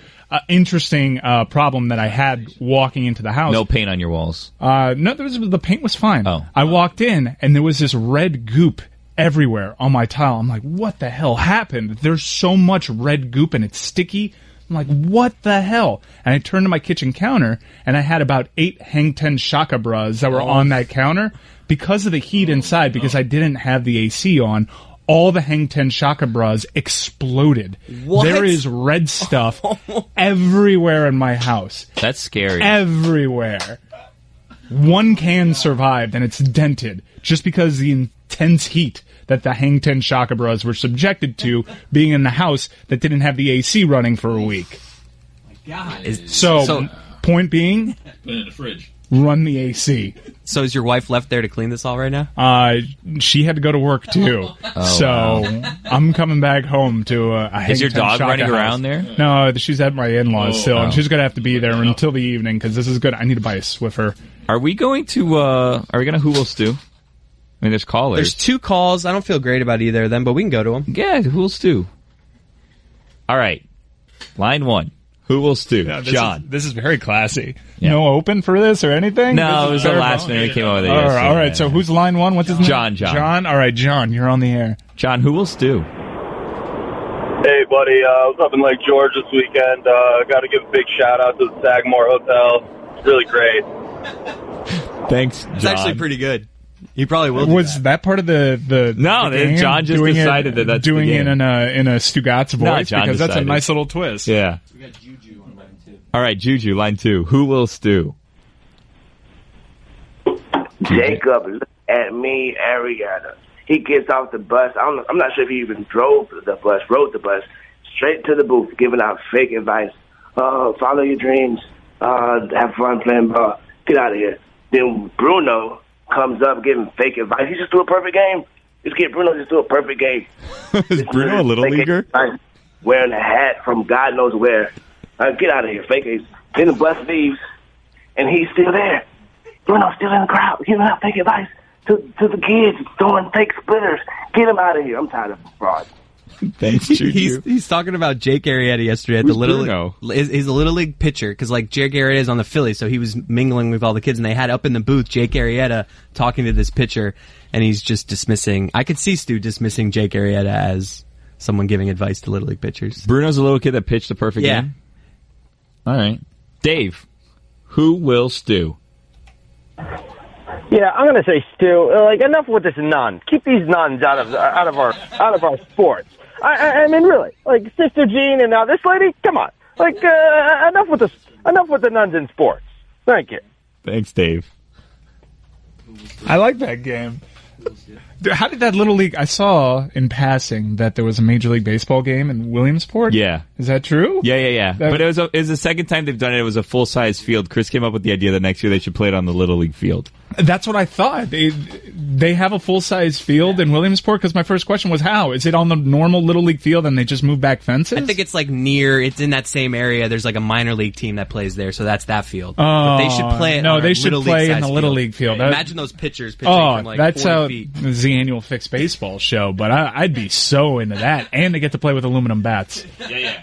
I: interesting problem that I had walking into the house.
D: No paint on your walls.
I: No, the paint was fine.
D: Oh.
I: I walked in, and there was this red goop everywhere on my tile. I'm like, what the hell happened? There's so much red goop, and it's sticky. I'm like, what the hell? And I turned to my kitchen counter, and I had about 8 Hang 10 Shaka Bras that were on that counter. Because of the heat inside, because I didn't have the AC on, all the Hang 10 Shaka Bras exploded.
F: What?
I: There is red stuff everywhere in my house.
D: That's scary.
I: Everywhere. One can survived, and it's dented, just because the intense heat that the Hang 10 Shaka Bras were subjected to being in the house that didn't have the AC running for a week.
F: God.
I: So, point being,
E: Put it in the fridge.
I: run the AC.
F: So is your wife left there to clean this all right now?
I: She had to go to work too. I'm coming back home to a Hang 10
D: Is your dog
I: Shaka
D: running
I: house.
D: around there?
I: No, she's at my in-laws still, and she's going to have to be there until the evening because this is good. I need to buy a Swiffer.
D: Are we going to Who Will Stew? I mean, there's callers.
F: There's 2 calls. I don't feel great about either of them, but we can go to them.
D: Yeah, Who Will Stew? All right. Line 1. Who Will Stew?
I: Yeah,
D: John.
I: This is very classy.
D: Yeah.
I: No open for this or anything?
D: No,
I: This
D: it was
I: is
D: the
I: bare
D: last
I: bones.
D: minute we came up with it.
I: All
D: Yes,
I: right,
D: yeah.
I: so who's line 1? What's his name?
D: John.
I: John? All right, John, you're on the air.
D: John, Who Will Stew?
J: Hey, buddy. I was up in Lake George this weekend. Got to give a big shout-out to the Sagamore Hotel. It's really great.
D: Thanks, John.
F: It's actually pretty good. You probably will.
I: Was that part of the
D: No,
I: the game?
D: John just
I: Doing
D: decided that that's
I: doing
D: the
I: it
D: game.
I: in a Stugotz voice
D: No, John
I: because that's a
D: decided.
I: nice little twist.
D: Yeah.
F: We got Juju on line 2.
D: All right, Juju, line 2. Who Will Stew?
K: Jacob, look at me, Ariana. He gets off the bus. I'm not sure if he even rode the bus, straight to the booth, giving out fake advice. Follow your dreams. Have fun playing ball. Get out of here. Then Bruno comes up giving fake advice. He just threw a perfect game. Bruno just threw a perfect game.
D: Is Bruno a little
K: Fake
D: leaguer?
K: advice, wearing a hat from God knows where. Get out of here, fake ace. Then the bus leaves, and he's still there. Bruno's still in the crowd, giving out fake advice to the kids, throwing fake splitters. Get him out of here. I'm tired of fraud.
D: Thanks, Juju.
F: He's talking about Jake Arrieta yesterday at
D: Who's
F: the Little
D: Bruno?
F: He's a Little League pitcher because like Jake Arrieta is on the Phillies, so he was mingling with all the kids, and they had up in the booth Jake Arrieta talking to this pitcher, and he's just dismissing. I could see Stu dismissing Jake Arrieta as someone giving advice to Little League pitchers.
D: Bruno's a little kid that pitched the perfect game? All right. Dave, Who Will Stew?
L: Yeah, I'm gonna say Stu. Like, enough with this nun. Keep these nuns out of our sports. I mean, really, like Sister Jean and now this lady. Come on, like enough with this. Enough with the nuns in sports. Thank you.
D: Thanks, Dave.
I: I like that game. How did that Little League... I saw in passing that there was a Major League Baseball game in Williamsport.
D: Yeah.
I: Is that true?
D: Yeah. But it was the second time they've done it. It was a full-size field. Chris came up with the idea that next year they should play it on the Little League field.
I: That's what I thought. They have a full-size field in Williamsport? Because my first question was how? Is it on the normal Little League field and they just move back fences?
F: I think it's like it's in that same area. There's like a minor league team that plays there, so that's that field. But they should play it.
I: No, they should play in the Little League field.
F: Imagine those pitchers pitching from like
I: that's
F: 40
I: how
F: feet.
I: it's the annual fixed baseball show. But I'd be so into that, and they get to play with aluminum bats.
D: Yeah.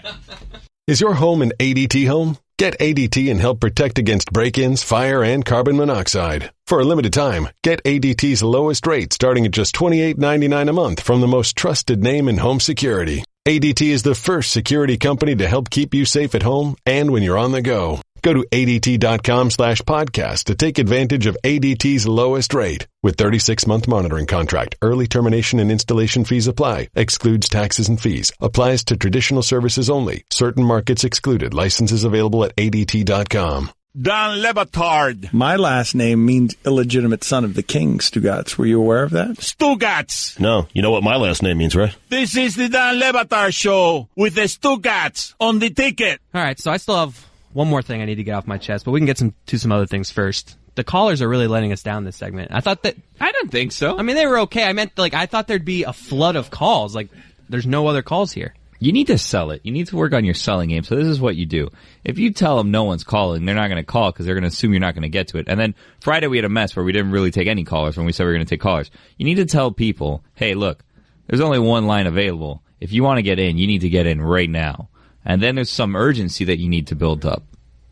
M: Is your home an ADT home? Get ADT and help protect against break-ins, fire, and carbon monoxide. For a limited time, get ADT's lowest rate starting at just $28.99 a month from the most trusted name in home security. ADT is the first security company to help keep you safe at home and when you're on the go. Go to ADT.com/podcast to take advantage of ADT's lowest rate. With 36-month monitoring contract, early termination and installation fees apply. Excludes taxes and fees. Applies to traditional services only. Certain markets excluded. Licenses available at ADT.com.
G: Don Le Batard.
H: My last name means illegitimate son of the king, Stugotz. Were you aware of that?
G: Stugotz.
A: No, you know what my last name means, right?
G: This is the Don Le Batard Show with the Stugotz on the ticket.
F: All right, so I still have one more thing I need to get off my chest, but we can get to some other things first. The callers are really letting us down this segment. I don't
D: think so.
F: I mean, they were okay. I meant, like, I thought there'd be a flood of calls. Like, there's no other calls here.
D: You need to sell it. You need to work on your selling game. So this is what you do. If you tell them no one's calling, they're not going to call because they're going to assume you're not going to get to it. And then Friday we had a mess where we didn't really take any callers when we said we were going to take callers. You need to tell people, hey, look, there's only one line available. If you want to get in, you need to get in right now. And then there's some urgency that you need to build up.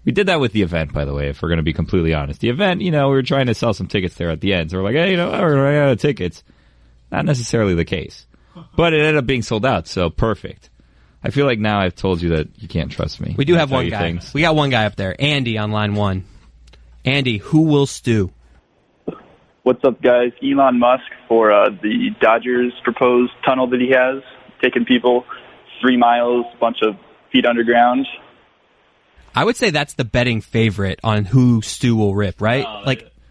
D: We did that with the event, by the way, if we're going to be completely honest. The event, we were trying to sell some tickets there at the end. So we're like, hey, we're running out of tickets. Not necessarily the case. But it ended up being sold out, so perfect. I feel like now I've told you that you can't trust me.
F: We do have one guy.
D: Things.
F: We got one guy up there, Andy on line 1. Andy, who will stew?
N: What's up, guys? Elon Musk for the Dodgers proposed tunnel that he has, taking people 3 miles, a bunch of feet underground.
F: I would say that's the betting favorite on who Stu will rip, right?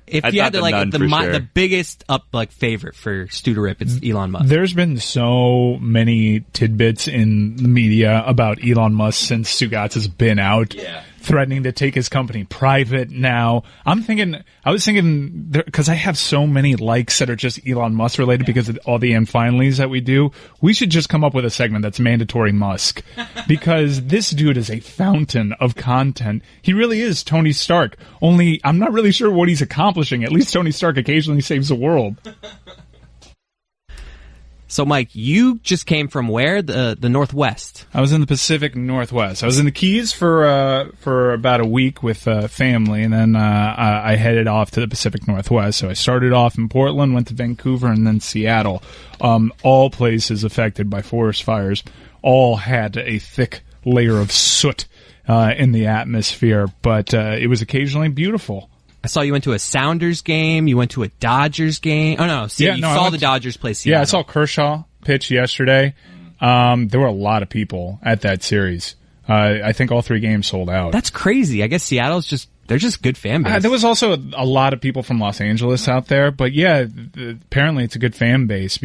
F: If you had to the biggest favorite for Stu to rip, it's Elon Musk.
I: There's been so many tidbits in the media about Elon Musk since Stugotz has been out, threatening to take his company private now. I was thinking, because I have so many likes that are just Elon Musk related because of all the and finallys that we do, we should just come up with a segment that's mandatory Musk. Because this dude is a fountain of content. He really is Tony Stark. Only, I'm not really sure what he's accomplishing. At least Tony Stark occasionally saves the world.
F: So, Mike, you just came from where? The Northwest.
I: I was in the Pacific Northwest. I was in the Keys for about a week with family, and then I headed off to the Pacific Northwest. So I started off in Portland, went to Vancouver, and then Seattle. All places affected by forest fires. All had a thick layer of soot in the atmosphere, but it was occasionally beautiful.
F: I saw you went to a Sounders game. You went to a Dodgers game. Oh, no. You saw the Dodgers play Seattle.
I: Yeah, I saw Kershaw pitch yesterday. There were a lot of people at that series. I think all 3 games sold out.
F: That's crazy. I guess Seattle's they're just good fan base.
I: There was also a lot of people from Los Angeles out there. But yeah, apparently it's a good fan base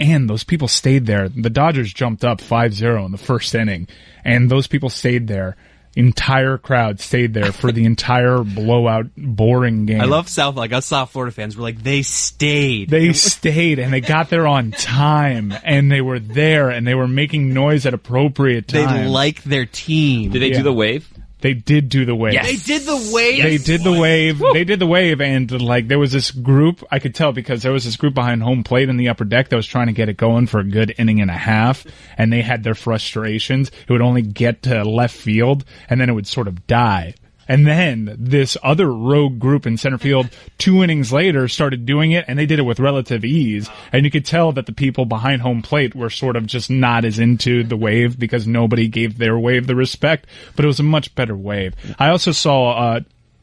I: and those people stayed there. The Dodgers jumped up 5-0 in the first inning, and those people stayed there. Entire crowd stayed there for the entire blowout, boring game.
F: I love us South Florida fans were like, they stayed.
I: They stayed, and they got there on time, and they were there, and they were making noise at appropriate times.
F: They like their team.
D: Did they do the wave?
I: They did do the wave.
F: Yes. They did the wave?
I: They did the wave. Woo. They did the wave, and there was this group, I could tell because there was this group behind home plate in the upper deck that was trying to get it going for a good inning and a half, and they had their frustrations. It would only get to left field, and then it would sort of die. And then this other rogue group in center field, 2 innings later, started doing it, and they did it with relative ease. And you could tell that the people behind home plate were sort of just not as into the wave because nobody gave their wave the respect. But it was a much better wave. I also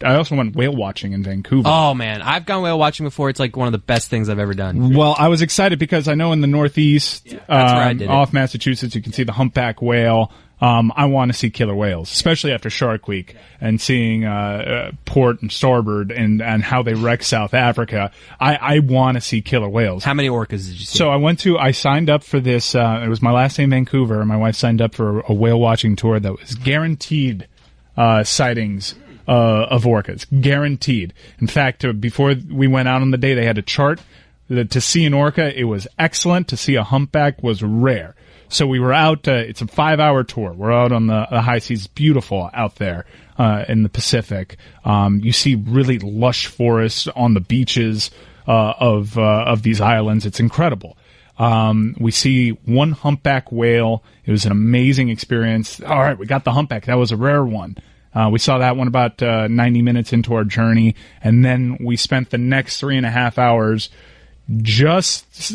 I: went whale watching in Vancouver.
F: Oh, man. I've gone whale watching before. It's like one of the best things I've ever done.
I: Well, I was excited because I know in the Northeast,
F: that's where I did
I: off Massachusetts, you can see the humpback whale. I want to see killer whales, especially after Shark Week and seeing port and starboard and how they wreck South Africa. I want to see killer whales.
F: How many orcas did you see?
I: So I signed up for this. It was my last day in Vancouver, and my wife signed up for a whale watching tour that was guaranteed sightings of orcas. Guaranteed. In fact, before we went out on the day, they had a chart. To see an orca, it was excellent. To see a humpback was rare. So we were out, it's a 5-hour tour. We're out on the high seas. It's out there, in the Pacific. You see really lush forests on the beaches, of these islands. It's incredible. We see one humpback whale. It was an amazing experience. All right, we got the humpback. That was a rare one. We saw that one about 90 minutes into our journey, and then we spent the next 3.5 hours just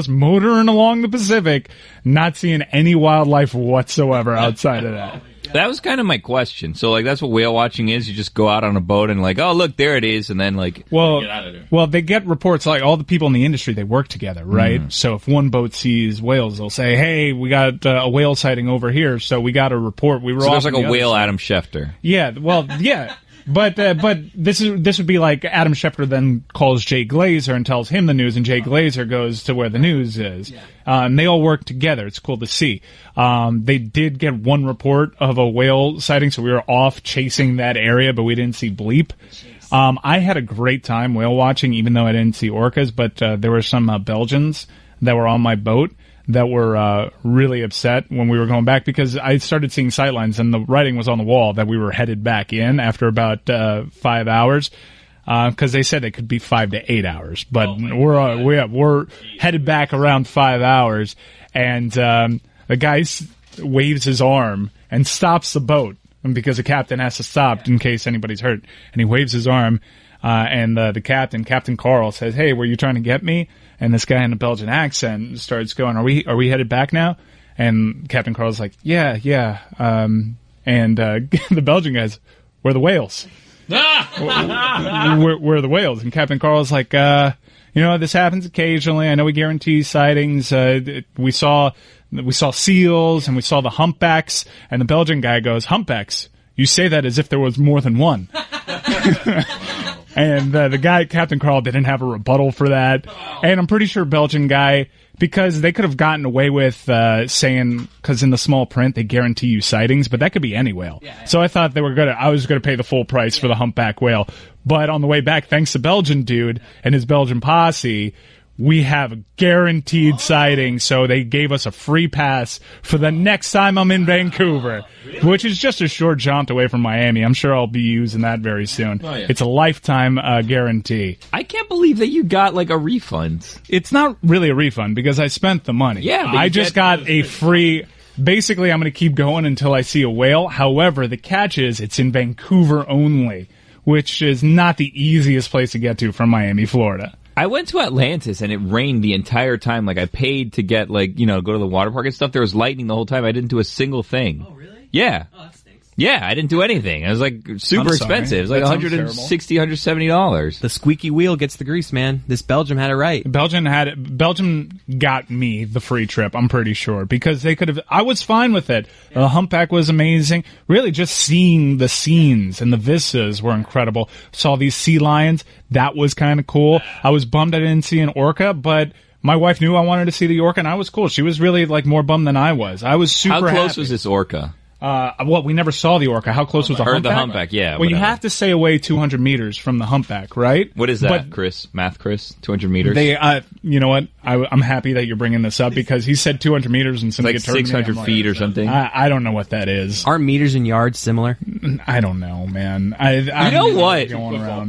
I: motoring along the Pacific, not seeing any wildlife whatsoever outside of that.
D: That was kind of my question. So, that's what whale watching is. You just go out on a boat and oh, look, there it is, and then get out of there.
I: Well, they get reports all the people in the industry, they work together, right? Mm. So if one boat sees whales, they'll say, "Hey, we got a whale sighting over here, so we got to report."
D: There's a whale Adam Schefter.
I: Yeah, well, yeah. But this would be like Adam Schefter then calls Jay Glazer and tells him the news, and Jay Glazer goes to where the news is. Yeah. And they all work together. It's cool to see. They did get one report of a whale sighting, so we were off chasing that area, but we didn't see bleep. I had a great time whale watching, even though I didn't see orcas, but there were some Belgians that were on my boat that were really upset when we were going back because I started seeing sightlines and the writing was on the wall that we were headed back in after about 5 hours because they said it could be 5 to 8 hours. But we're headed back around 5 hours, and the guys waves his arm and stops the boat because the captain has to stop in case anybody's hurt. And he waves his arm, and the captain, Captain Carl, says, "Hey, were you trying to get me?" And this guy in a Belgian accent starts going, "Are we headed back now?" And Captain Carl's like, "Yeah." And the Belgian guy's, "Where are the whales?" Where are the whales? And Captain Carl's like, this happens occasionally. I know we guarantee sightings. We saw seals and we saw the humpbacks." And the Belgian guy goes, "Humpbacks? You say that as if there was more than one." And the guy, Captain Carl, didn't have a rebuttal for that. And I'm pretty sure Belgian guy, because they could have gotten away with saying, because in the small print they guarantee you sightings, but that could be any whale. So I thought I was going to pay the full price for the humpback whale. But on the way back, thanks to Belgian dude and his Belgian posse, we have a guaranteed sighting, so they gave us a free pass for the next time I'm in Vancouver, which is just a short jaunt away from Miami. I'm sure I'll be using that very soon. Oh, yeah. It's a lifetime guarantee.
D: I can't believe that you got like a refund.
I: It's not really a refund because I spent the money.
D: Yeah, but
I: I just got a free... Basically, I'm going to keep going until I see a whale. However, the catch is it's in Vancouver only, which is not the easiest place to get to from Miami, Florida.
D: I went to Atlantis and it rained the entire time. Like I paid to get go to the water park and stuff. There was lightning the whole time. I didn't do a single thing. Oh, really? Yeah. Oh, that stinks. Yeah, I didn't do anything. It was like super expensive. It was like $160, $170.
F: The squeaky wheel gets the grease, man. This Belgium had it right.
I: Belgium got me the free trip, I'm pretty sure, because they could have. I was fine with it. Yeah. The humpback was amazing. Really, just seeing the scenes and the vistas were incredible. Saw these sea lions. That was kind of cool. I was bummed I didn't see an orca, but my wife knew I wanted to see the orca, and I was cool. She was really more bummed than I was. I was super happy.
D: How close was this orca?
I: We never saw the orca. How close was the humpback?
D: The humpback, yeah.
I: Well, you have to stay away 200 meters from the humpback, right?
D: What is that, Chris? Math, Chris? 200 meters?
I: You know what? I'm happy that you're bringing this up because he said 200 meters and somebody
D: like 600 feet or something.
I: I don't know what that is.
F: Are meters and yards similar?
I: I don't know, man.
D: You know what?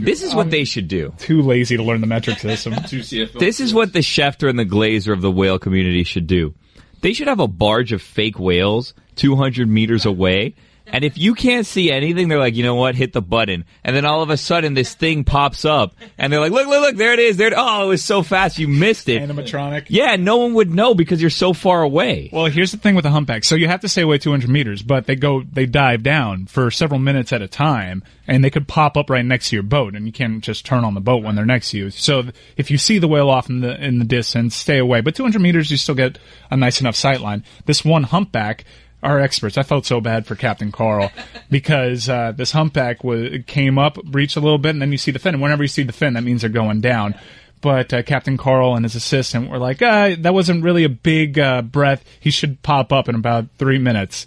D: This is what they should do.
I: Too lazy to learn the metric system.
D: This is what the Schefter and the Glazer of the whale community should do. They should have a barge of fake whales 200 meters away. And if you can't see anything, they're like, you know what, hit the button. And then all of a sudden, this thing pops up. And they're like, look, there it is. Oh, it was so fast, you missed it.
I: Animatronic.
D: Yeah, no one would know because you're so far away.
I: Well, here's the thing with the humpback. So you have to stay away 200 meters, but they dive down for several minutes at a time. And they could pop up right next to your boat. And you can't just turn on the boat when they're next to you. So if you see the whale off in the distance, stay away. But 200 meters, you still get a nice enough sight line. This one humpback... Our experts. I felt so bad for Captain Carl because this humpback came up, reached a little bit, and then you see the fin. And whenever you see the fin, that means they're going down. But Captain Carl and his assistant were like, that wasn't really a big breath. He should pop up in about 3 minutes.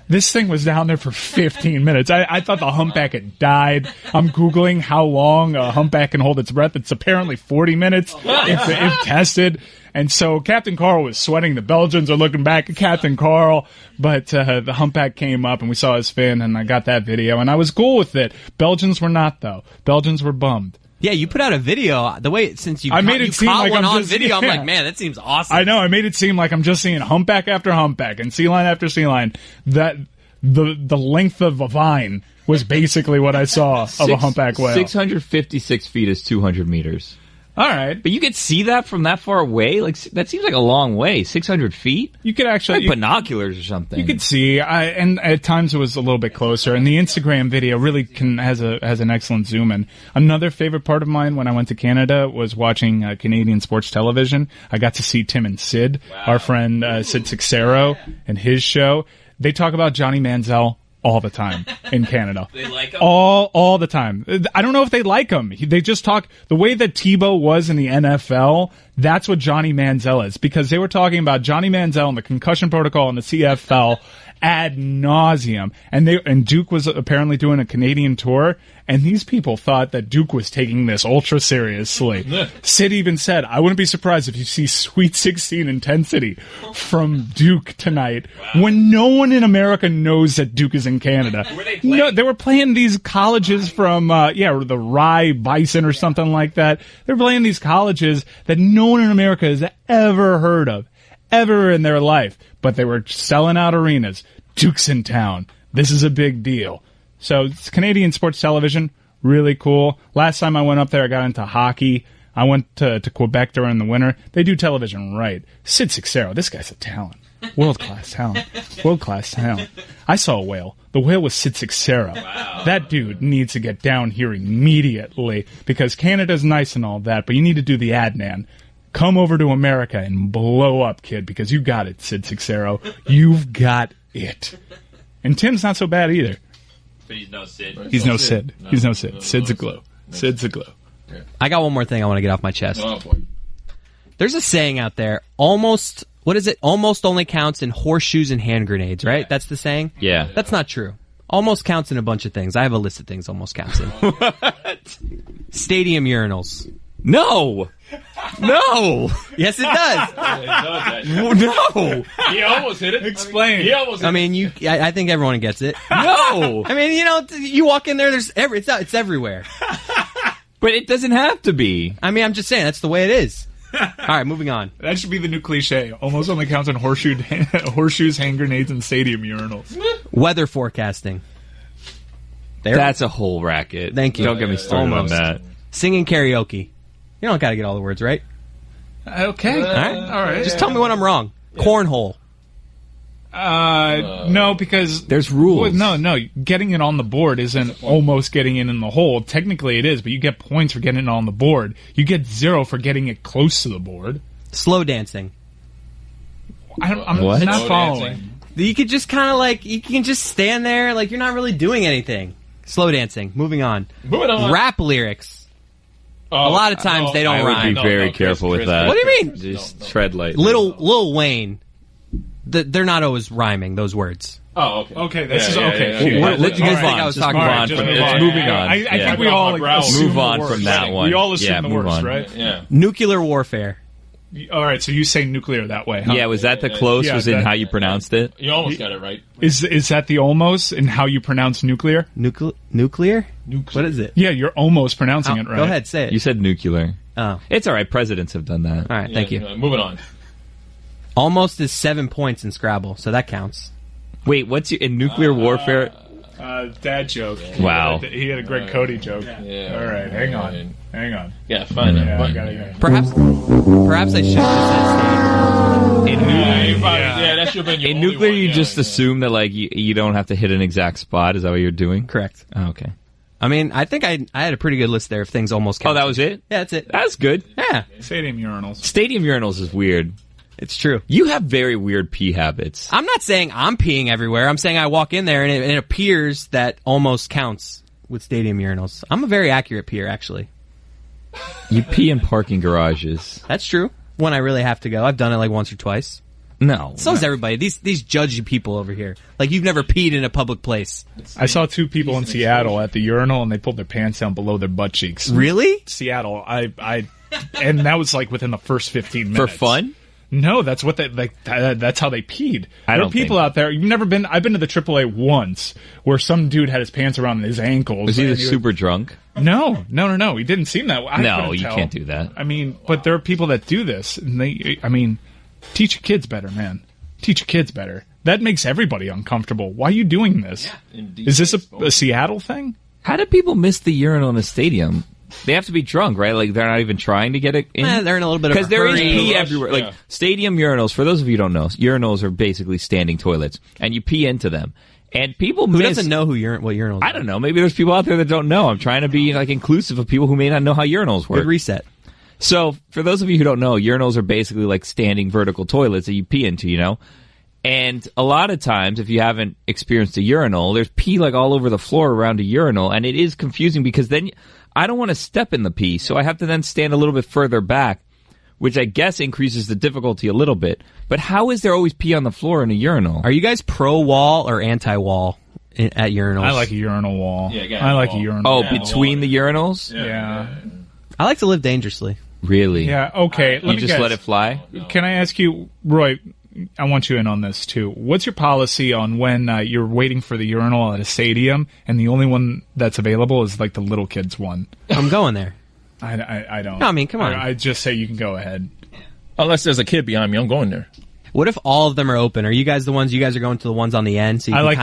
I: This thing was down there for 15 minutes. I thought the humpback had died. I'm Googling how long a humpback can hold its breath. It's apparently 40 minutes if tested. And so Captain Carl was sweating. The Belgians are looking back at Captain Carl. But the humpback came up, and we saw his fin, and I got that video, and I was cool with it. Belgians were not, though. Belgians were bummed.
F: Yeah, you put out a video. The way since you made it seem like one on video, I'm like, man, that seems awesome.
I: I know. I made it seem like I'm just seeing humpback after humpback and sea lion after sea lion. That the length of a vine was basically what I saw of a humpback whale.
D: 656 feet is 200 meters.
I: All right.
D: But you could see that from that far away? Like, that seems like a long way. 600 feet?
I: You could actually...
D: Like binoculars or something.
I: You could see. And at times it was a little bit closer. And the Instagram video really has an excellent zoom in. Another favorite part of mine when I went to Canada was watching Canadian sports television. I got to see Tim and Sid, our friend Sid Sixero, and his show. They talk about Johnny Manziel all the time in Canada.
D: They like him?
I: All the time. I don't know if they like him. They just talk the way that Tebow was in the NFL. That's what Johnny Manziel is, because they were talking about Johnny Manziel and the concussion protocol and the CFL ad nauseum. And Duke was apparently doing a Canadian tour, and these people thought that Duke was taking this ultra seriously. Sid even said, I wouldn't be surprised if you see Sweet 16 intensity from Duke tonight, when no one in America knows that Duke is in Canada. No, they were playing these colleges from, the Rye Bison or something like that. They were playing these colleges that no one in America has ever heard of. ever in their life, but they were selling out arenas. Duke's in town. This is a big deal. So it's Canadian sports television, really cool. Last time I went up there, I got into hockey. I went to Quebec during the winter. They do television right. Sid Seixeiro, this guy's a talent. World-class talent. World-class talent. I saw a whale. The whale was Sid Seixeiro. Wow. That dude needs to get down here immediately because Canada's nice and all that, but you need to do the ad, man. Come over to America and blow up, kid, because you got it, Sid Seixeiro. You've got it. And Tim's not so bad either.
D: But he's no Sid.
I: He's no Sid. He's no Sid. Sid's a glow. Sid's a glow.
F: I got one more thing I want to get off my chest.
E: Oh, boy.
F: There's a saying out there, almost only counts in horseshoes and hand grenades, right? That's the saying?
D: Yeah.
F: That's not true. Almost counts in a bunch of things. I have a list of things almost counts in.
D: What?
F: Stadium urinals.
D: No! No!
F: Yes, it does.
D: No!
E: He almost hit it.
I: Explain.
E: He almost hit
F: I mean, I think everyone gets it.
D: No!
F: I mean, you walk in there, it's everywhere.
D: But it doesn't have to be.
F: I mean, I'm just saying, that's the way it is. All right, moving on.
I: That should be the new cliche. Almost only counts in horseshoes, hand grenades, and stadium urinals.
F: Weather forecasting.
D: That's a whole racket.
F: Thank you.
D: Don't get me started
F: Almost.
D: on that.
F: Singing karaoke. You don't got to get all the words right.
I: Okay.
F: All right.
I: All right.
F: Just tell me when I'm wrong. Cornhole.
I: No, because
D: there's rules.
I: Well, no, getting it on the board isn't almost getting it in the hole. Technically, it is, but you get points for getting it on the board. You get 0 for getting it close to the board.
F: Slow dancing.
I: I'm
D: What?
I: not
E: Slow
I: following.
E: dancing.
F: You could just kind of you can just stand there like you're not really doing anything. Slow dancing. Moving on.
E: Moving on.
F: Rap lyrics.
E: Oh,
F: A lot of times they don't
D: I would
F: rhyme.
D: be very careful with that.
F: What do you mean?
D: Just tread lightly.
F: Lil Wayne. They're not always rhyming those words.
E: Oh, okay.
I: Okay, this is
E: Yeah,
I: okay.
E: yeah.
D: Let's
F: You guys
D: move
F: think
D: on.
F: I was
D: Just
F: talking
D: move
F: about-
D: on.
I: Just move
D: It's
I: on.
D: moving on.
I: I
D: Yeah.
I: think we all assume
D: move
I: the
D: on
I: worst.
D: from that one.
I: We all assume
D: Yeah,
I: the
D: move
I: worst,
D: on.
I: right?
E: Yeah.
F: Nuclear warfare.
I: All right, so you say nuclear that way, huh?
D: Yeah, was that the close?
I: Yeah,
D: was in
I: that-
D: how you pronounced it?
E: You almost got it right.
I: Is that the almost in how you pronounce nuclear?
F: Nuclear? What is it?
I: Yeah, you're almost pronouncing it right.
F: Go ahead, say it.
D: You said nuclear.
F: Oh.
D: It's all right. Presidents have done that.
F: All right, thank you.
E: Moving on.
F: Almost is 7 points in Scrabble, so that counts.
D: Wait, what's in nuclear warfare?
I: Dad joke.
D: Wow.
I: He had a Greg Cody joke.
E: Yeah.
I: All right, hang on.
E: Yeah, fine.
I: Yeah, I gotta go.
F: Perhaps I should have said stadium.
E: Yeah, that should have been your
D: In
E: only
D: nuclear,
E: one.
D: you
E: Yeah,
D: just
E: yeah.
D: assume that you don't have to hit an exact spot. Is that what you're doing?
F: Correct.
D: Oh, okay.
F: I mean, I think I had a pretty good list there of things almost counted.
D: Oh, that was it?
F: Yeah, that's it.
D: That's good.
F: Yeah,
I: Stadium urinals.
D: Stadium urinals is weird.
F: it's true.
D: You have very weird pee habits.
F: I'm not saying I'm peeing everywhere. I'm saying I walk in there and it appears that almost counts with stadium urinals. I'm a very accurate peer, actually.
D: You pee in parking garages.
F: That's true. When I really have to go. I've done it like once or twice.
D: No.
F: So is everybody. These judgy people over here. Like you've never peed in a public place.
I: I saw 2 people in Seattle at the urinal, and they pulled their pants down below their butt cheeks.
F: Really?
I: Seattle. And that was like within the first 15 minutes.
D: For fun?
I: No, that's what they like. That's how they peed.
D: I
I: There
D: don't
I: are people
D: think-
I: out there. You've never been. I've been to the AAA once, where some dude had his pants around his ankles.
D: Was he
I: and
D: super drunk?
I: No. He didn't seem that way. I
D: No,
I: couldn't
D: you
I: tell.
D: can't do that.
I: I mean, but there are people that do this, and teach your kids better, man. Teach your kids better. That makes everybody uncomfortable. Why are you doing this? Is this a Seattle thing?
D: How do people miss the urinal in the stadium? They have to be drunk, right? Like they're not even trying to get it in.
F: They're in a little bit of a
D: because there is
F: hurry.
D: pee everywhere. Like stadium urinals. For those of you who don't know, urinals are basically standing toilets, and you pee into them. And people
F: Who
D: miss.
F: doesn't know what urinals are?
D: I don't know. Maybe there's people out there that don't know. I'm trying to be inclusive of people who may not know how urinals work.
F: Good reset.
D: So, for those of you who don't know, urinals are basically like standing vertical toilets that you pee into, And a lot of times, if you haven't experienced a urinal, there's pee all over the floor around a urinal, and it is confusing because then I don't want to step in the pee, so I have to then stand a little bit further back, which I guess increases the difficulty a little bit. But how is there always pee on the floor in a urinal?
F: Are you guys pro-wall or anti-wall at urinals?
I: I like a urinal wall.
E: Yeah,
I: I like a urinal
D: Oh,
I: wall.
D: between the urinals?
I: Yeah.
F: I like to live dangerously.
D: Really?
I: Yeah, okay.
D: You just let it fly?
I: Can I ask you, Roy, I want you in on this too. What's your policy on when you're waiting for the urinal at a stadium and the only one that's available is the little kids one?
F: I'm going there.
I: I don't.
F: No, I mean, come on.
I: I just say you can go ahead.
E: Unless there's a kid behind me, I'm going there.
F: What if all of them are open? Are you guys the ones? You guys are going to the ones on the end, so you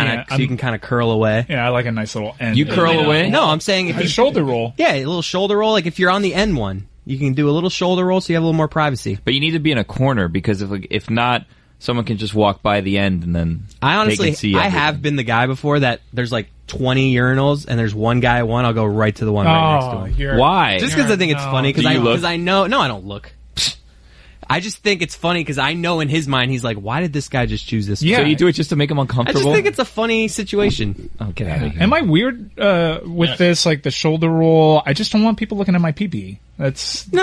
F: can kind of curl away.
I: Yeah, I like a nice little end.
D: You curl away?
F: No, I'm saying if you
I: shoulder roll.
F: Yeah, a little shoulder roll. Like if you're on the end one, you can do a little shoulder roll, so you have a little more privacy.
D: But you need to be in a corner because if not, someone can just walk by the end and then
F: I honestly,
D: they can see
F: I
D: everything.
F: have been the guy before that there's like 20 urinals and there's one guy at one. I'll go right to the one right next to him.
D: Why?
F: Just because I think it's funny. Because I know. No, I don't look. I just think it's funny because I know in his mind he's like, why did this guy just choose this?
D: Yeah. So you do it just to make him uncomfortable?
F: I just think it's a funny situation.
D: Oh, get out of here.
I: Am I weird with this, like the shoulder roll? I just don't want people looking at my pee-pee.
F: No,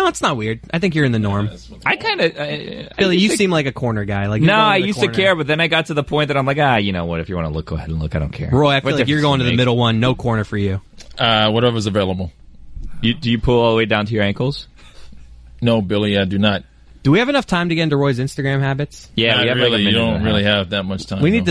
F: it's not weird. I think you're in the norm.
D: I kind of...
F: Billy, you seem like a corner guy. Like
D: no, I used to care, but then I got to the point that I'm like, you know what? If you want to look, go ahead and look. I don't care.
F: Roy, I feel like you're going to the middle one. No corner for you.
E: Whatever's available.
D: Do you pull all the way down to your ankles?
E: No, Billy, I do not.
F: Do we have enough time to get into Roy's Instagram habits?
D: Yeah, we have
E: really,
D: like a minute.
E: You don't really have that much time.
F: We need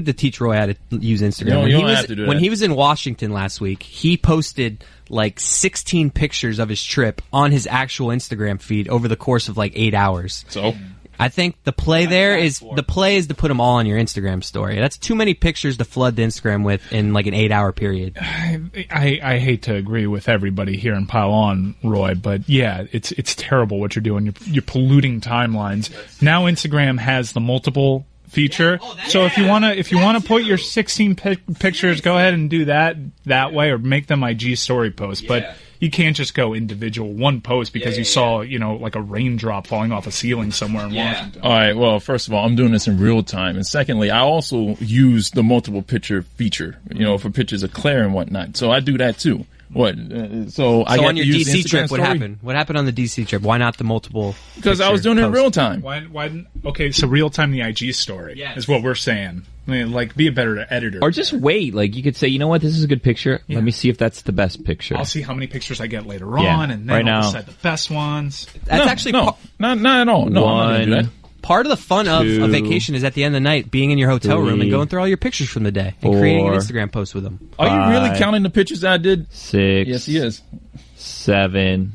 F: to teach Roy how to use Instagram.
E: You don't have to do that.
F: When he was in Washington last week, he posted like 16 pictures of his trip on his actual Instagram feed over the course of like 8 hours.
E: So
F: I think the play is to put them all on your Instagram story. That's too many pictures to flood the Instagram with in like an 8-hour period.
I: I hate to agree with everybody here and pile on, Roy, but yeah, it's terrible what you're doing. You're polluting timelines. Now Instagram has the multiple feature, so if you wanna put your 16 pictures, go ahead and do that way, or make them IG story posts. But you can't just go individual one post because you saw, like a raindrop falling off a ceiling somewhere in Washington.
E: All right, well, first of all, I'm doing this in real time. And secondly, I also use the multiple picture feature, for pictures of Claire and whatnot. So I do that too. What? So I got
F: on your
E: to use
F: DC
E: Instagram
F: trip,
E: story?
F: what happened? What happened on the DC trip? Why not the multiple?
E: Because I was doing it in real time.
I: Why? Okay, so real time the IG story is what we're saying. I mean, like, be a better editor.
D: Or just wait. Like, you could say, you know what, this is a good picture.
I: Yeah.
D: Let me see if that's the best picture.
I: I'll see how many pictures I get later on, and then I'll decide the best ones.
F: That's actually
E: not at all. No, I'm not gonna do that.
F: Part of the fun of a vacation is at the end of the night being in your hotel room and going through all your pictures from the day and creating an Instagram post with them.
E: Are you really counting the pictures I did?
D: 6.
E: Yes, he is.
D: 7,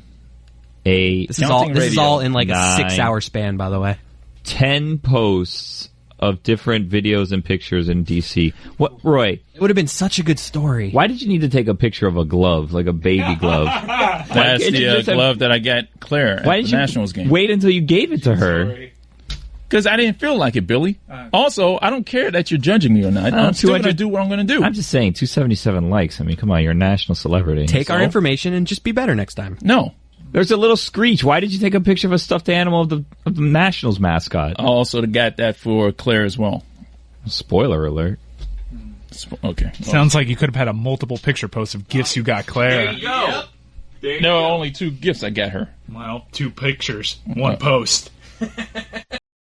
D: 8.
F: This is all in like
D: 9,
F: a 6-hour span, by the way.
D: 10 posts of different videos and pictures in DC. What, Roy?
F: It would have been such a good story.
D: Why did you need to take a picture of a glove, like a baby glove?
E: That's the glove that I got Claire at the Nationals game.
D: Wait until you gave it to her?
E: Because I didn't feel like it, Billy. Also, I don't care that you're judging me or not. I'm still going to do what I'm going to do.
D: I'm just saying, 277 likes. I mean, come on, you're a national celebrity.
F: Take our information and just be better next time.
E: No.
D: There's a little screech. Why did you take a picture of a stuffed animal of the Nationals mascot?
E: I also got that for Claire as well.
D: Spoiler alert.
E: Okay.
I: Sounds like you could have had a multiple picture post of gifts you got Claire.
E: There you go. There were only 2 gifts I got her.
I: Well, 2 pictures, 1 post.